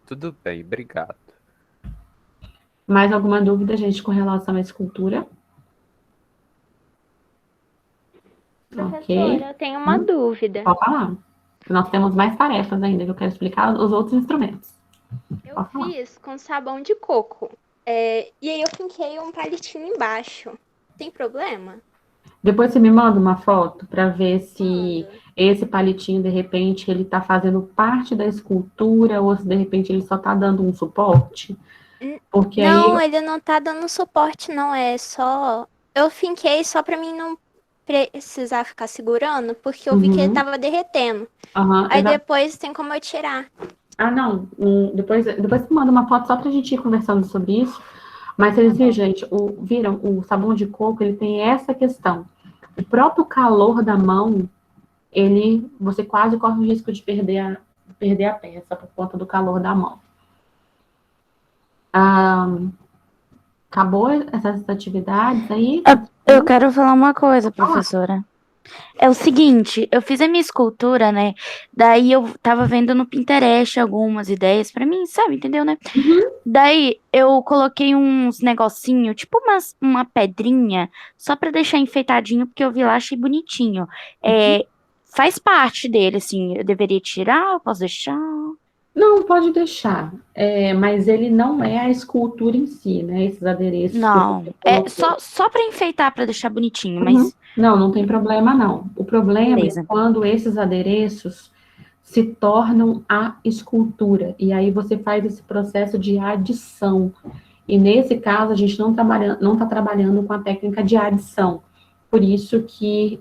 Tudo bem, obrigado. Mais alguma dúvida, gente, com relação à escultura? Professora, eu tenho uma dúvida. Pode falar. Nós temos mais tarefas ainda, que eu quero explicar os outros instrumentos. Eu fiz com sabão de coco. E aí eu finquei um palitinho embaixo. Tem problema? Depois você me manda uma foto para ver se esse palitinho, de repente, ele tá fazendo parte da escultura ou se, de repente, ele só tá dando um suporte. Porque não, ele não tá dando suporte, não. É só... Eu finquei só para mim não precisar ficar segurando, porque eu vi que ele tava derretendo. Aí depois tem como eu tirar. Não. Depois você manda uma foto só pra gente ir conversando sobre isso. Mas vocês viram, gente, viram, o sabão de coco, ele tem essa questão. O próprio calor da mão, você quase corre o risco de perder a peça por conta do calor da mão. Acabou essas atividades aí? Eu quero falar uma coisa, professora. É o seguinte, eu fiz a minha escultura, né? Daí eu tava vendo no Pinterest algumas ideias pra mim, sabe? Entendeu, né? Daí eu coloquei uns negocinho, tipo uma pedrinha, só pra deixar enfeitadinho, porque eu vi lá, achei bonitinho. Faz parte dele, assim, eu deveria tirar, eu posso deixar? Não, pode deixar. Mas ele não é a escultura em si, né? Esses adereços. Não, é só pra enfeitar, pra deixar bonitinho, mas... Não tem problema, não. O problema é quando esses adereços se tornam a escultura. E aí você faz esse processo de adição. E nesse caso, a gente não está trabalhando com a técnica de adição. Por isso que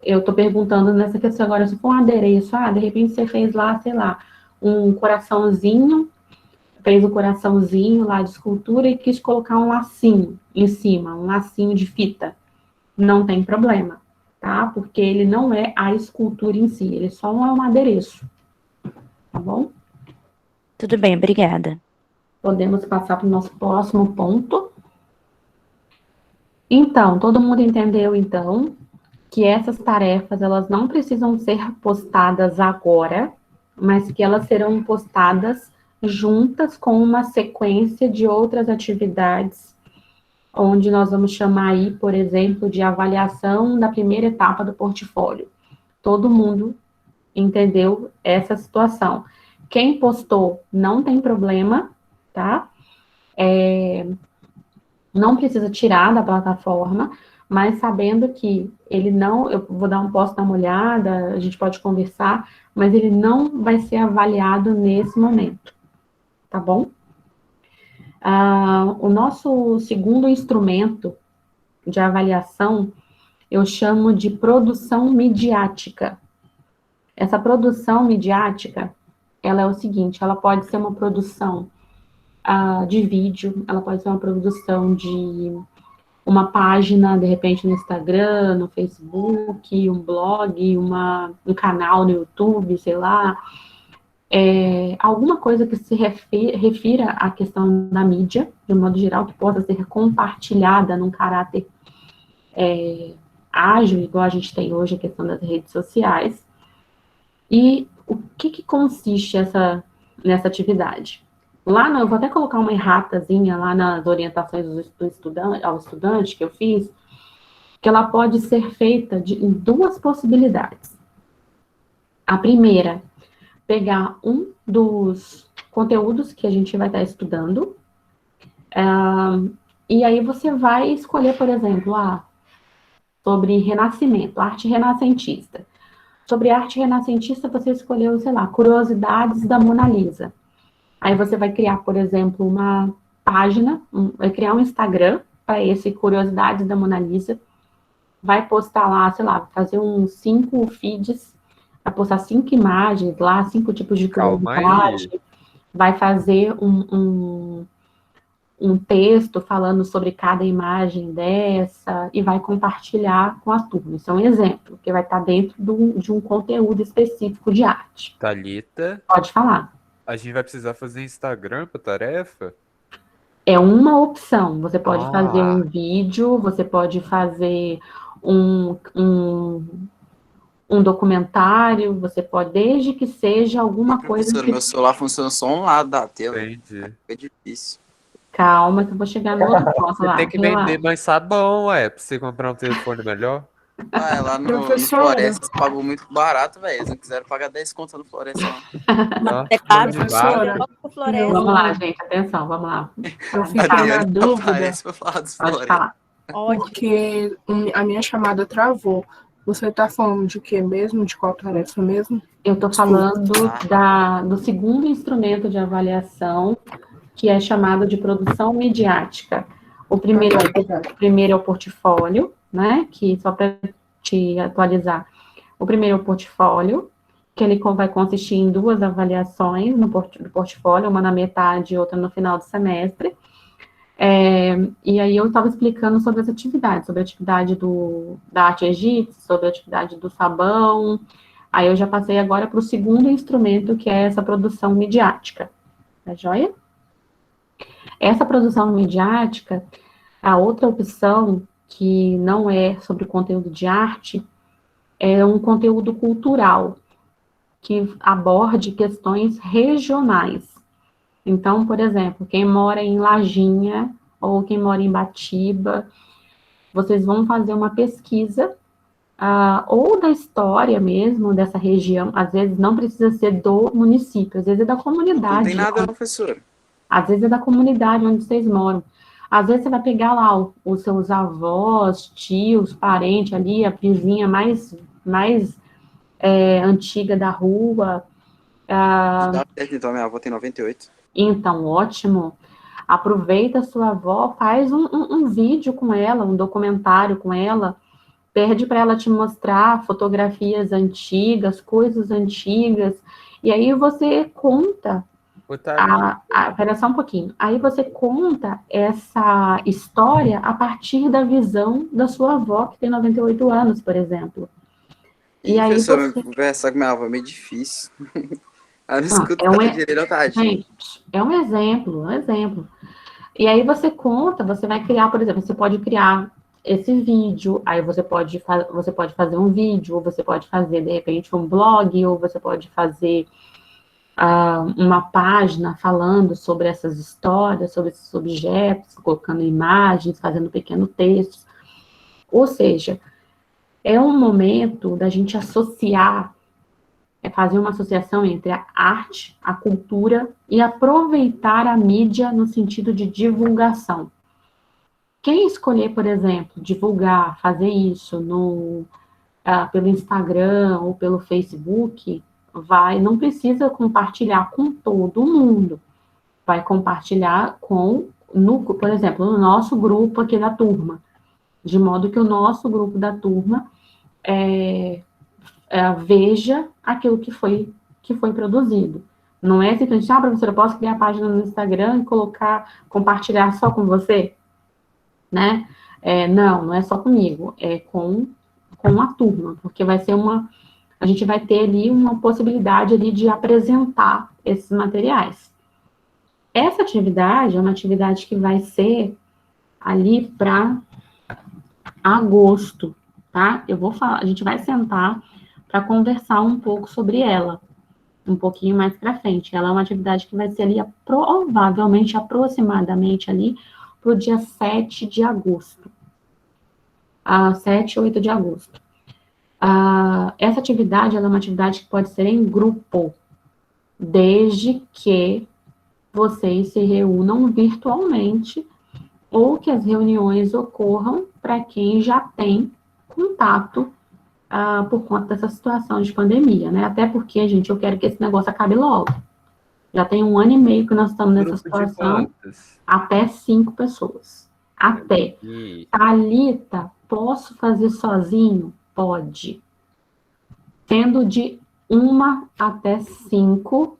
eu estou perguntando nessa questão agora, se for um adereço, de repente você fez lá, sei lá, um coraçãozinho, fez um coraçãozinho lá de escultura e quis colocar um lacinho em cima, um lacinho de fita. Não tem problema, tá? Porque ele não é a escultura em si, ele só é um adereço. Tá bom? Tudo bem, obrigada. Podemos passar para o nosso próximo ponto. Então, todo mundo entendeu, então, que essas tarefas, elas não precisam ser postadas agora, mas que elas serão postadas juntas com uma sequência de outras atividades, onde nós vamos chamar aí, por exemplo, de avaliação da primeira etapa do portfólio. Todo mundo entendeu essa situação. Quem postou não tem problema, tá? Não precisa tirar da plataforma, mas sabendo que ele não, posso dar uma olhada, a gente pode conversar, mas ele não vai ser avaliado nesse momento, tá bom? O nosso segundo instrumento de avaliação, eu chamo de produção midiática. Essa produção midiática, ela é o seguinte, ela pode ser uma produção de vídeo, ela pode ser uma produção de uma página, de repente, no Instagram, no Facebook, um blog, um canal no YouTube, sei lá, alguma coisa que se refira à questão da mídia, de um modo geral, que possa ser compartilhada num caráter ágil, igual a gente tem hoje, a questão das redes sociais. E o que consiste nessa atividade? Lá, eu vou até colocar uma erratazinha lá nas orientações ao estudante que eu fiz, que ela pode ser feita em duas possibilidades. A primeira, pegar um dos conteúdos que a gente vai estar estudando, e aí você vai escolher, por exemplo, sobre renascimento, arte renascentista. Sobre arte renascentista, você escolheu, sei lá, curiosidades da Mona Lisa. Aí você vai criar, por exemplo, uma página, vai criar um Instagram para esse Curiosidades da Mona Lisa, vai postar lá, sei lá, fazer uns 5 feeds, vai postar 5 imagens lá, 5 tipos de curiosidade, vai fazer um texto falando sobre cada imagem dessa e vai compartilhar com a turma. Isso é um exemplo, que vai estar dentro de um conteúdo específico de arte. Thalita? Pode falar. A gente vai precisar fazer Instagram para tarefa? É uma opção. Você pode fazer um vídeo, você pode fazer um documentário, você pode, desde que seja alguma coisa... Professor, meu celular funciona só um lado da tela. Entendi. É difícil. Calma, que eu vou chegar no outro ponto lá. Tem que vender mais sabão, pra você comprar um telefone melhor. Lá no Floresta pagou muito barato, velho. Eles não quiseram pagar 10 contas no Floresta, não. É caro, Vamos lá, gente, atenção, vamos lá. Eu fiquei na dúvida. Pode falar. Porque a minha chamada travou. Você tá falando de quê mesmo? De qual tarefa mesmo? Eu tô falando do segundo instrumento de avaliação, que é chamado de produção midiática. O primeiro é o portfólio, né? Que só para te atualizar, o primeiro é o portfólio, que ele vai consistir em 2 avaliações do portfólio, uma na metade e outra no final do semestre. E aí eu estava explicando sobre as atividades, sobre a atividade da arte egípcia, sobre a atividade do sabão. Aí eu já passei agora para o segundo instrumento, que é essa produção midiática. Tá joia? Essa produção midiática, a outra opção, que não é sobre conteúdo de arte, é um conteúdo cultural, que aborde questões regionais. Então, por exemplo, quem mora em Lajinha, ou quem mora em Batiba, vocês vão fazer uma pesquisa, ou da história mesmo, dessa região, às vezes não precisa ser do município, às vezes é da comunidade. Não tem nada, professor. Às vezes é da comunidade onde vocês moram. Às vezes você vai pegar lá os seus avós, tios, parentes ali, a vizinha mais antiga da rua. Então, minha avó tem 98. Então, ótimo. Aproveita a sua avó, faz um vídeo com ela, um documentário com ela, pede para ela te mostrar fotografias antigas, coisas antigas, e aí você conta. Espera só um pouquinho. Aí você conta essa história a partir da visão da sua avó, que tem 98 anos, por exemplo. E aí conversar com minha avó é meio difícil. Ela não escuta direito, tadinho. Gente, é um exemplo. E aí você conta, você vai criar, por exemplo, você pode criar esse vídeo, aí você pode fazer um vídeo, ou você pode fazer, de repente, um blog, ou você pode fazer uma página falando sobre essas histórias, sobre esses objetos, colocando imagens, fazendo pequenos textos. Ou seja, é um momento da gente associar, fazer uma associação entre a arte, a cultura e aproveitar a mídia no sentido de divulgação. Quem escolher, por exemplo, divulgar, fazer isso pelo Instagram ou pelo Facebook, não precisa compartilhar com todo mundo. Vai compartilhar por exemplo, no nosso grupo aqui da turma, de modo que o nosso grupo da turma veja aquilo que foi produzido. Não é simplesmente, professora, eu posso criar a página no Instagram e compartilhar só com você? Né? Não é só comigo, é com a turma, porque a gente vai ter ali uma possibilidade ali de apresentar esses materiais. Essa atividade é uma atividade que vai ser ali para agosto, tá? A gente vai sentar para conversar um pouco sobre ela, um pouquinho mais para frente. Ela é uma atividade que vai ser ali provavelmente, aproximadamente ali para o dia 7 de agosto. 7 ou 8 de agosto. Essa atividade, ela é uma atividade que pode ser em grupo, desde que vocês se reúnam virtualmente ou que as reuniões ocorram para quem já tem contato por conta dessa situação de pandemia, né? Até porque, gente, eu quero que esse negócio acabe logo. Já tem 1 ano e meio que nós estamos nessa situação. Até 5 pessoas. Até. Thalita, posso fazer sozinho? Pode. Sendo de 1 até 5,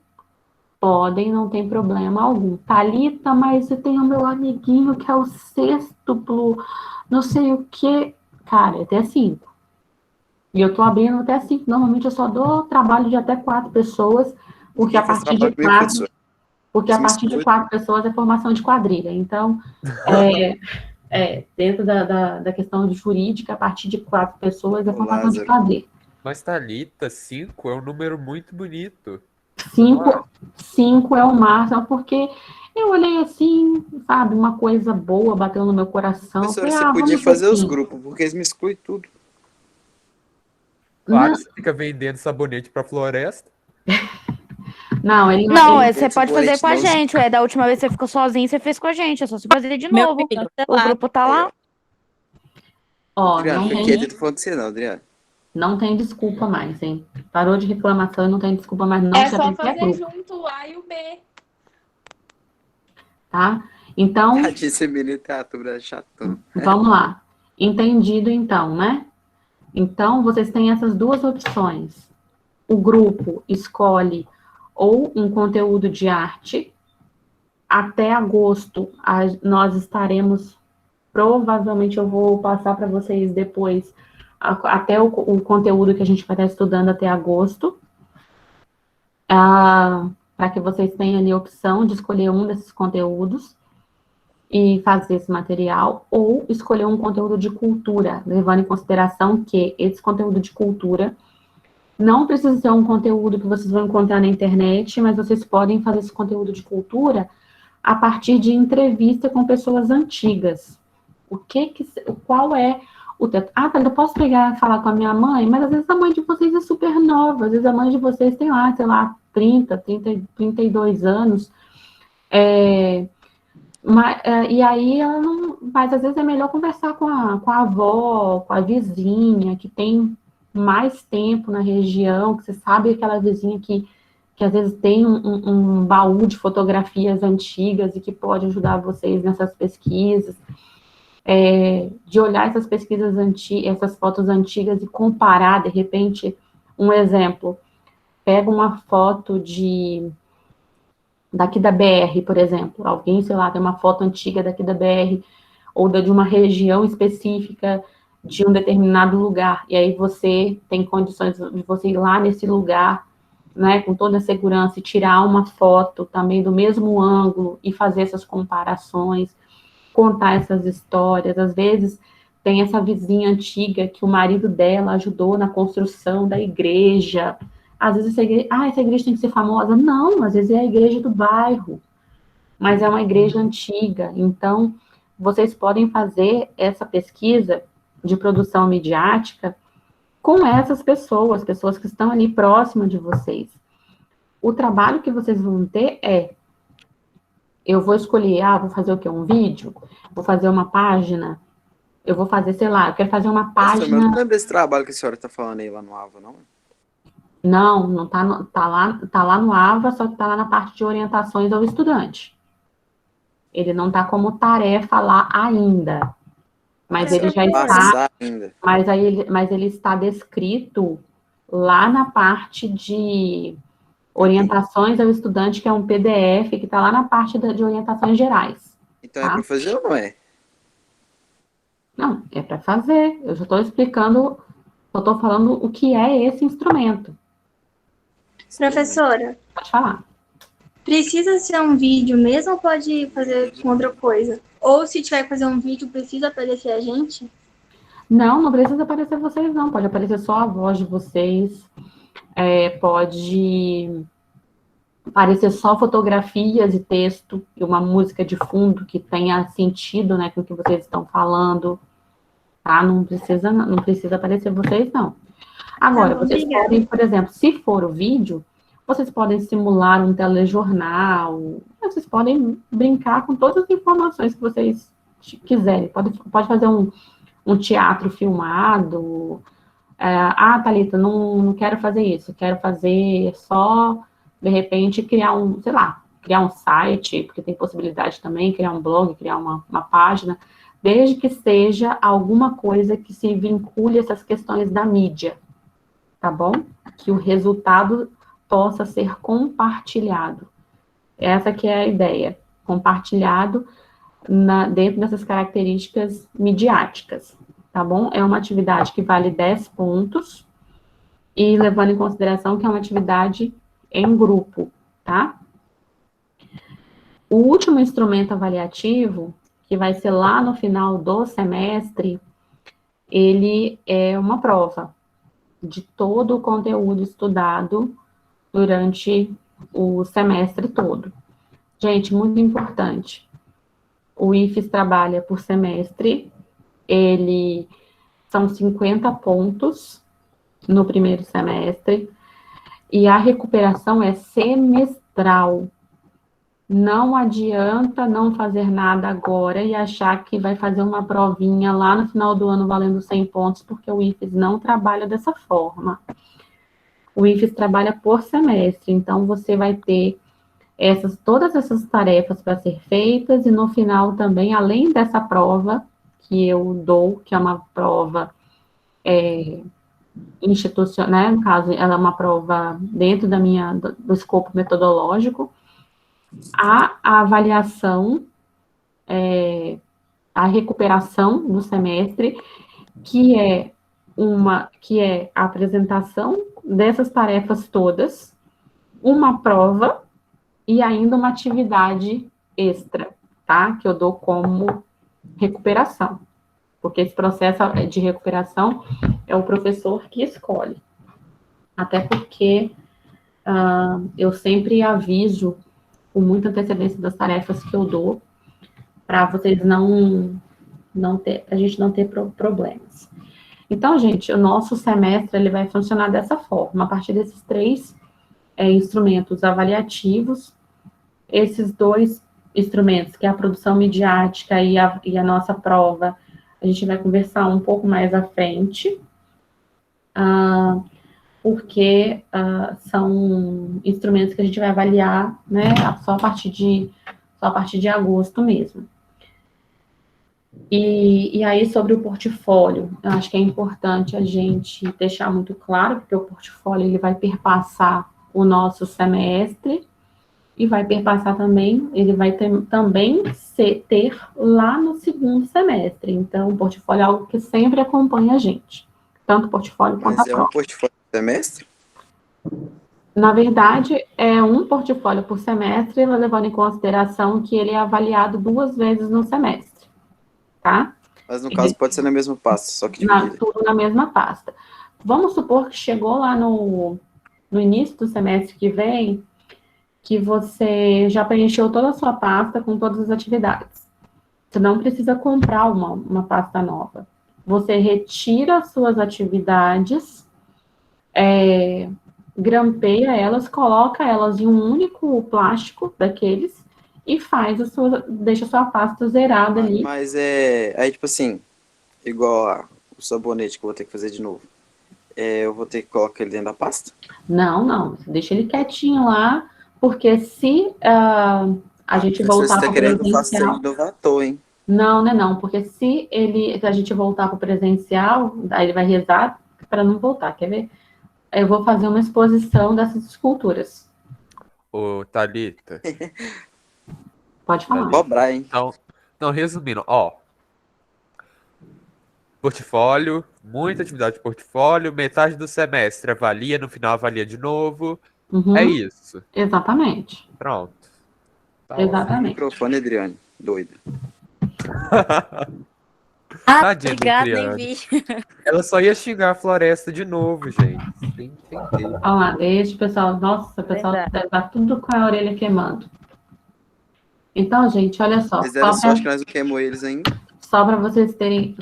podem, não tem problema algum. Thalita, mas eu tenho meu amiguinho que é o sextuplo, não sei o quê. Cara, até 5. E eu tô abrindo até 5. Normalmente eu só dou trabalho de até 4 pessoas, porque a partir de 4 pessoas é formação de quadrilha. Então, dentro da questão jurídica, a partir de 4 pessoas é formação de quadrilha. Mas, Thalita, 5 é um número muito bonito. 5 é o máximo, porque eu olhei assim, sabe, uma coisa boa bateu no meu coração. Professora, você podia fazer os grupos, porque eles me excluem tudo. Claro, você fica vendendo sabonete pra floresta. Não, ele não, você pode fazer com a gente. Da última vez você ficou sozinho, você fez com a gente. É só você fazer de novo. Filho, o grupo tá lá. Adriana, não tô falando que você não, Adriana. Não tem desculpa mais, hein? Parou de reclamação e não tem desculpa mais. Não, é só fazer junto o A e o B. Tá? Então... literatura chatão. Vamos lá. Entendido, então, né? Então, vocês têm essas 2 opções. O grupo escolhe ou um conteúdo de arte. Até agosto, nós estaremos... Provavelmente eu vou passar para vocês depois até o conteúdo que a gente vai estar estudando até agosto. Para que vocês tenham ali a opção de escolher um desses conteúdos e fazer esse material, ou escolher um conteúdo de cultura, levando em consideração que esse conteúdo de cultura não precisa ser um conteúdo que vocês vão encontrar na internet, mas vocês podem fazer esse conteúdo de cultura a partir de entrevista com pessoas antigas. Qual é o teto? Eu posso pegar e falar com a minha mãe, mas às vezes a mãe de vocês é super nova, às vezes a mãe de vocês tem lá, sei lá, 32 anos, e aí ela não... Mas às vezes é melhor conversar com a avó, com a vizinha, que tem mais tempo na região, que você sabe aquela vizinha que às vezes tem um baú de fotografias antigas e que pode ajudar vocês nessas pesquisas, de olhar essas pesquisas essas fotos antigas e comparar, de repente, um exemplo, pega uma foto daqui da BR, por exemplo, alguém, sei lá, tem uma foto antiga daqui da BR, ou de uma região específica de um determinado lugar, e aí você tem condições de você ir lá nesse lugar, né, com toda a segurança, e tirar uma foto também do mesmo ângulo, e fazer essas comparações, contar essas histórias. Às vezes tem essa vizinha antiga que o marido dela ajudou na construção da igreja. Às vezes essa igreja tem que ser famosa. Não, às vezes é a igreja do bairro, mas é uma igreja antiga. Então, vocês podem fazer essa pesquisa de produção midiática com essas pessoas que estão ali próximas de vocês. O trabalho que vocês vão ter eu vou escolher, vou fazer o quê? Um vídeo? Vou fazer uma página? Eu vou fazer, sei lá, eu quero fazer uma página... Eu não lembro desse trabalho que a senhora está falando aí lá no AVA, não? Não tá lá no AVA, só que tá lá na parte de orientações ao estudante. Ele não tá como tarefa lá ainda. Mas ele já está... Mas ele está descrito lá na parte de orientações ao estudante, que é um PDF, que está lá na parte de orientações gerais. Então é para fazer ou não é? Não, é para fazer. Eu já estou explicando, eu estou falando o que é esse instrumento. Professora. Pode falar. Precisa ser um vídeo mesmo ou pode fazer com outra coisa? Ou se tiver que fazer um vídeo, precisa aparecer a gente? Não precisa aparecer vocês, não. Pode aparecer só a voz de vocês. Pode aparecer só fotografias e texto e uma música de fundo que tenha sentido, né, com o que vocês estão falando, tá? Não precisa aparecer vocês, não. Agora, vocês podem, por exemplo, se for o vídeo, vocês podem simular um telejornal, vocês podem brincar com todas as informações que vocês quiserem. Pode fazer um teatro filmado. Thalita, não quero fazer isso, quero fazer só, de repente, criar um site, porque tem possibilidade também, criar um blog, criar uma página, desde que seja alguma coisa que se vincule a essas questões da mídia, tá bom? Que o resultado possa ser compartilhado. Essa que é a ideia, compartilhado dentro dessas características midiáticas. Tá bom? É uma atividade que vale 10 pontos, e levando em consideração que é uma atividade em grupo, tá? O último instrumento avaliativo, que vai ser lá no final do semestre, ele é uma prova de todo o conteúdo estudado durante o semestre todo. Gente, muito importante. O IFES trabalha por semestre. São 50 pontos no primeiro semestre, e a recuperação é semestral. Não adianta não fazer nada agora e achar que vai fazer uma provinha lá no final do ano valendo 100 pontos, porque o IFES não trabalha dessa forma. O IFES trabalha por semestre, então você vai ter todas essas tarefas para ser feitas, e no final também, além dessa prova que eu dou, que é uma prova institucional, né? No caso, ela é uma prova dentro do escopo metodológico, a avaliação, a recuperação do semestre, que é a apresentação dessas tarefas todas, uma prova e ainda uma atividade extra, tá? Que eu dou como recuperação, porque esse processo de recuperação é o professor que escolhe, até porque eu sempre aviso com muita antecedência das tarefas que eu dou, para vocês a gente não ter problemas. Então, gente, o nosso semestre ele vai funcionar dessa forma, a partir desses 3 instrumentos avaliativos, esses 2 instrumentos, que é a produção midiática e a nossa prova, a gente vai conversar um pouco mais à frente. porque são instrumentos que a gente vai avaliar, né, só a partir de agosto mesmo. E aí, sobre o portfólio, eu acho que é importante a gente deixar muito claro, porque o portfólio ele vai perpassar o nosso semestre e vai perpassar também, ele vai também ter lá no segundo semestre. Então, o portfólio é algo que sempre acompanha a gente, tanto o portfólio quanto a prova. Mas é um portfólio por semestre? Na verdade, é um portfólio por semestre, levando em consideração que ele é avaliado 2 vezes no semestre. Tá? Mas no caso pode ser na mesma pasta, só que dividido. Tudo na mesma pasta. Vamos supor que chegou lá no início do semestre que vem, que você já preencheu toda a sua pasta com todas as atividades. Você não precisa comprar uma pasta nova. Você retira as suas atividades, grampeia elas, coloca elas em um único plástico daqueles, e deixa a sua pasta zerada ali. Mas aí tipo assim, igual o sabonete que eu vou ter que fazer de novo. Eu vou ter que colocar ele dentro da pasta? Não. Deixa ele quietinho lá, porque se a gente voltar para o presencial... de novo à toa, hein? Não, porque se a gente voltar para o presencial, aí ele vai rezar para não voltar, quer ver? Eu vou fazer uma exposição dessas esculturas. Ô, Thalita... Pode falar. Cobrar, hein? Então, resumindo, portfólio, muita atividade de portfólio, metade do semestre avalia, no final avalia de novo. É isso. Exatamente. Pronto. Exatamente. Microfone, Adriane. Doida. Tadinha do obrigada, Adriane. nem vi. Ela só ia xingar a floresta de novo, gente. Tem que entender. Olha lá, deixa, pessoal. Nossa, o pessoal tá tudo com a orelha queimando. Então, gente, olha só. Fizeram sorte que nós não queimou eles ainda. Só para vocês terem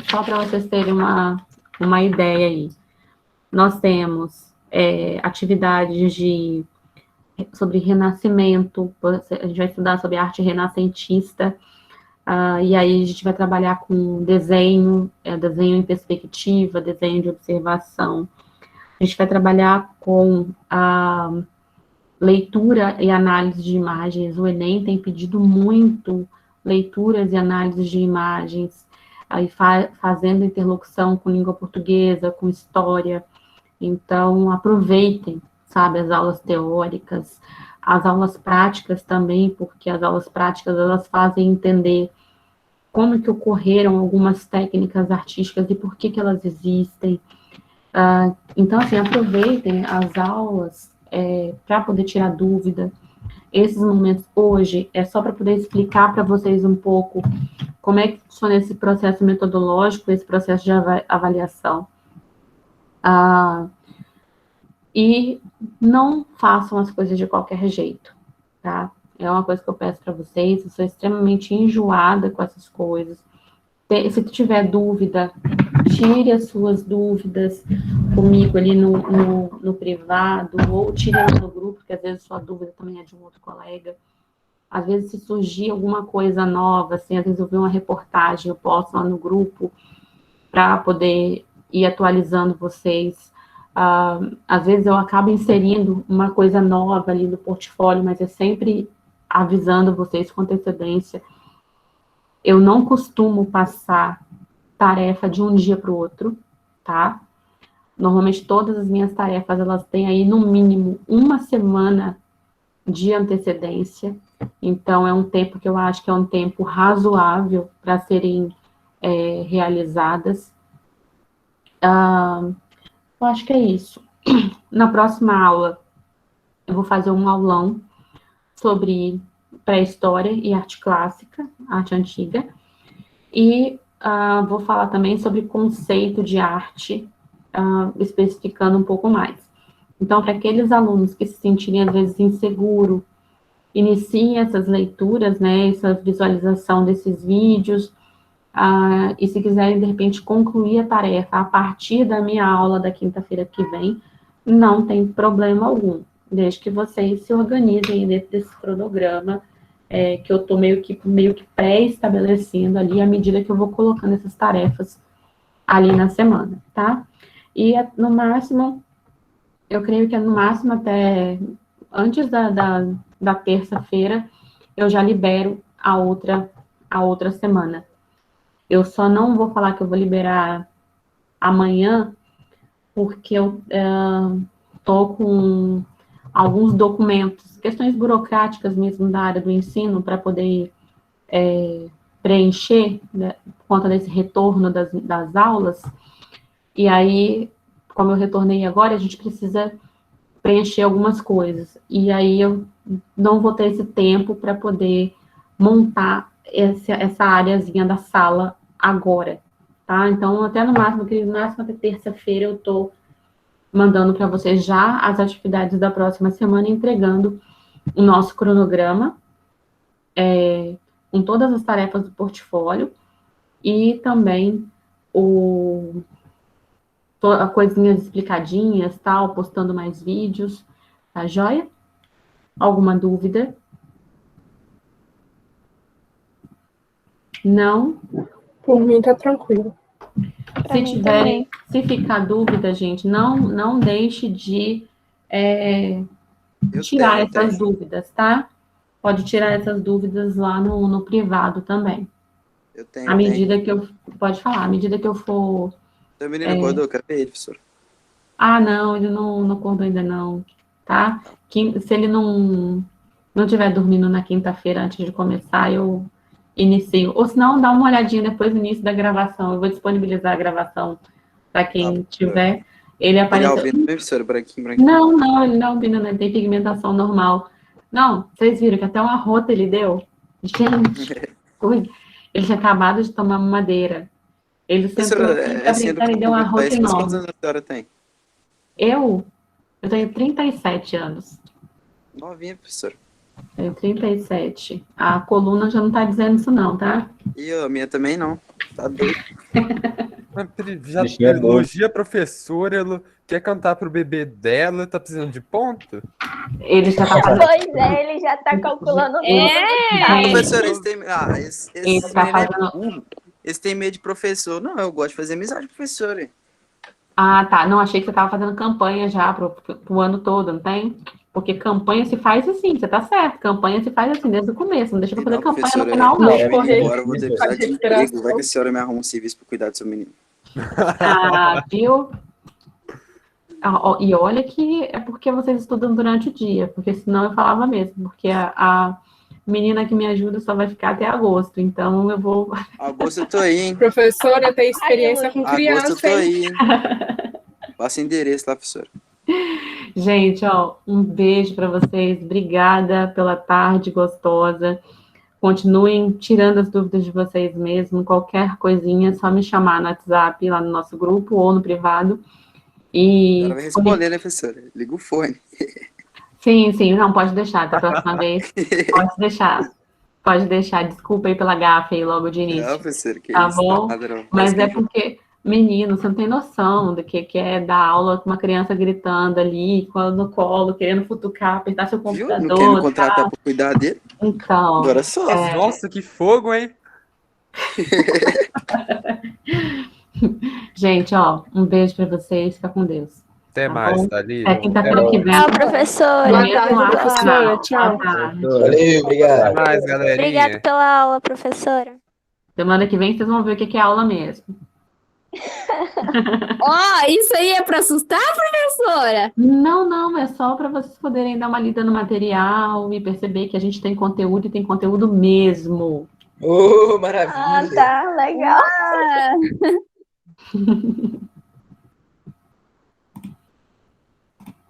uma ideia aí. Nós temos atividades sobre renascimento, a gente vai estudar sobre arte renascentista, e aí a gente vai trabalhar com desenho em perspectiva, desenho de observação. A gente vai trabalhar com a leitura e análise de imagens. O Enem tem pedido muito leituras e análises de imagens, aí fazendo interlocução com língua portuguesa, com história. Então, aproveitem, sabe, as aulas teóricas, as aulas práticas também, porque as aulas práticas, elas fazem entender como que ocorreram algumas técnicas artísticas e por que elas existem. Então, assim, aproveitem as aulas para poder tirar dúvida. Esses momentos hoje é só para poder explicar para vocês um pouco como é que funciona esse processo metodológico, esse processo de avaliação. E não façam as coisas de qualquer jeito, tá? É uma coisa que eu peço para vocês, eu sou extremamente enjoada com essas coisas. Se tiver dúvida, tire as suas dúvidas comigo ali no privado, ou tire lá no grupo, porque às vezes sua dúvida também é de um outro colega. Às vezes, se surgir alguma coisa nova, assim, às vezes eu vi uma reportagem, eu posto lá no grupo para poder ir atualizando vocês. Às vezes eu acabo inserindo uma coisa nova ali no portfólio, mas é sempre avisando vocês com antecedência. Eu não costumo passar tarefa de um dia para o outro, tá? Normalmente todas as minhas tarefas, elas têm aí no mínimo 1 semana de antecedência. Então, é um tempo que eu acho que é um tempo razoável para serem realizadas. Eu acho que é isso. Na próxima aula, eu vou fazer um aulão sobre pré-história e arte clássica, arte antiga, e vou falar também sobre conceito de arte, especificando um pouco mais. Então, para aqueles alunos que se sentirem, às vezes, inseguros, iniciem essas leituras, né, essa visualização desses vídeos, e se quiserem, de repente, concluir a tarefa a partir da minha aula da quinta-feira que vem, não tem problema algum, desde que vocês se organizem dentro desse cronograma que eu estou meio que pré-estabelecendo ali, à medida que eu vou colocando essas tarefas ali na semana, tá? E no máximo, eu creio que no máximo até antes da terça-feira, eu já libero a outra semana. Eu só não vou falar que eu vou liberar amanhã, porque eu tô com alguns documentos, questões burocráticas mesmo da área do ensino, para poder preencher, né, por conta desse retorno das aulas. E aí, como eu retornei agora, a gente precisa preencher algumas coisas. E aí eu não vou ter esse tempo para poder montar essa áreazinha da sala agora, tá? Então, até no máximo, querido, no máximo até terça-feira eu tô mandando para vocês já as atividades da próxima semana, entregando o nosso cronograma, com todas as tarefas do portfólio, e também coisinhas explicadinhas, tal, postando mais vídeos, tá joia? Alguma dúvida? Não? Por mim tá tranquilo. Se ficar dúvida, gente, não deixe de tirar essas dúvidas, tá? Pode tirar essas dúvidas lá no privado também. Eu tenho. À medida que eu... Pode falar, à medida que eu for... Seu menino acordou, quero ver ele, professor. Ah, não, ele não acordou ainda não, tá? Se ele não estiver dormindo na quinta-feira antes de começar, eu inicio. Ou se não, dá uma olhadinha depois do início da gravação. Eu vou disponibilizar a gravação para quem tiver. Ele apareceu... Ele é albino, professor? Branquinho. Não, ele não é albino, não. Ele tem pigmentação normal. Não, vocês viram que até uma rota ele deu? Gente, ele tinha acabado de tomar madeira. Ele sentou e deu uma rota enorme. Quantos anos a senhora tem? Eu tenho 37 anos. Novinha, professor. Tenho 37. A coluna já não tá dizendo isso não, tá? E a minha também não. Tá doido. Já elogia a professora, ela quer cantar pro bebê dela, tá precisando de ponto? Ele já tá fazendo... Pois é, ele já tá calculando tudo. Professor, eles têm medo de professor. Não, eu gosto de fazer amizade com professor, hein? Ah, tá. Não, achei que você tava fazendo campanha já pro ano todo, não tem? Porque campanha se faz assim, você tá certo. Campanha se faz assim, desde o começo. Não deixa pra fazer campanha no final, não. Agora eu vou ter que precisar de emprego. Vai que a senhora me arruma um serviço pra cuidar do seu menino. Ah, viu? E olha que é porque vocês estudam durante o dia, porque senão eu falava mesmo, porque a menina que me ajuda só vai ficar até agosto, então eu vou... Agosto eu tô aí, hein? Professora, tem experiência com criança, agosto eu tô aí, hein? Passa endereço lá, professora. Gente, um beijo para vocês, obrigada pela tarde gostosa. Continuem tirando as dúvidas de vocês mesmo, qualquer coisinha, é só me chamar no WhatsApp, lá no nosso grupo, ou no privado. Ela vai responder, né, professora? Liga o fone. Sim, não, pode deixar, da próxima vez, pode deixar, desculpa aí pela gafe aí logo de início. Não, professora, que tá isso, bom? Não. Mas é porque, menino, você não tem noção do que é dar aula com uma criança gritando ali, no colo, querendo futucar, apertar seu computador. Viu? Não quer me contratar para cuidar dele? Então. Agora só. Nossa, que fogo, hein? Gente, um beijo para vocês, fica com Deus. Até mais, Thalita. É quinta-feira que vem. Tchau, professora. Boa tarde, professora. Tchau. Valeu, obrigado. Até mais, galerinha. Obrigada pela aula, professora. Semana que vem vocês vão ver o que é aula mesmo. Isso aí é para assustar, professora? Não, é só para vocês poderem dar uma lida no material e perceber que a gente tem conteúdo e tem conteúdo mesmo. Maravilha. Ah, tá, legal.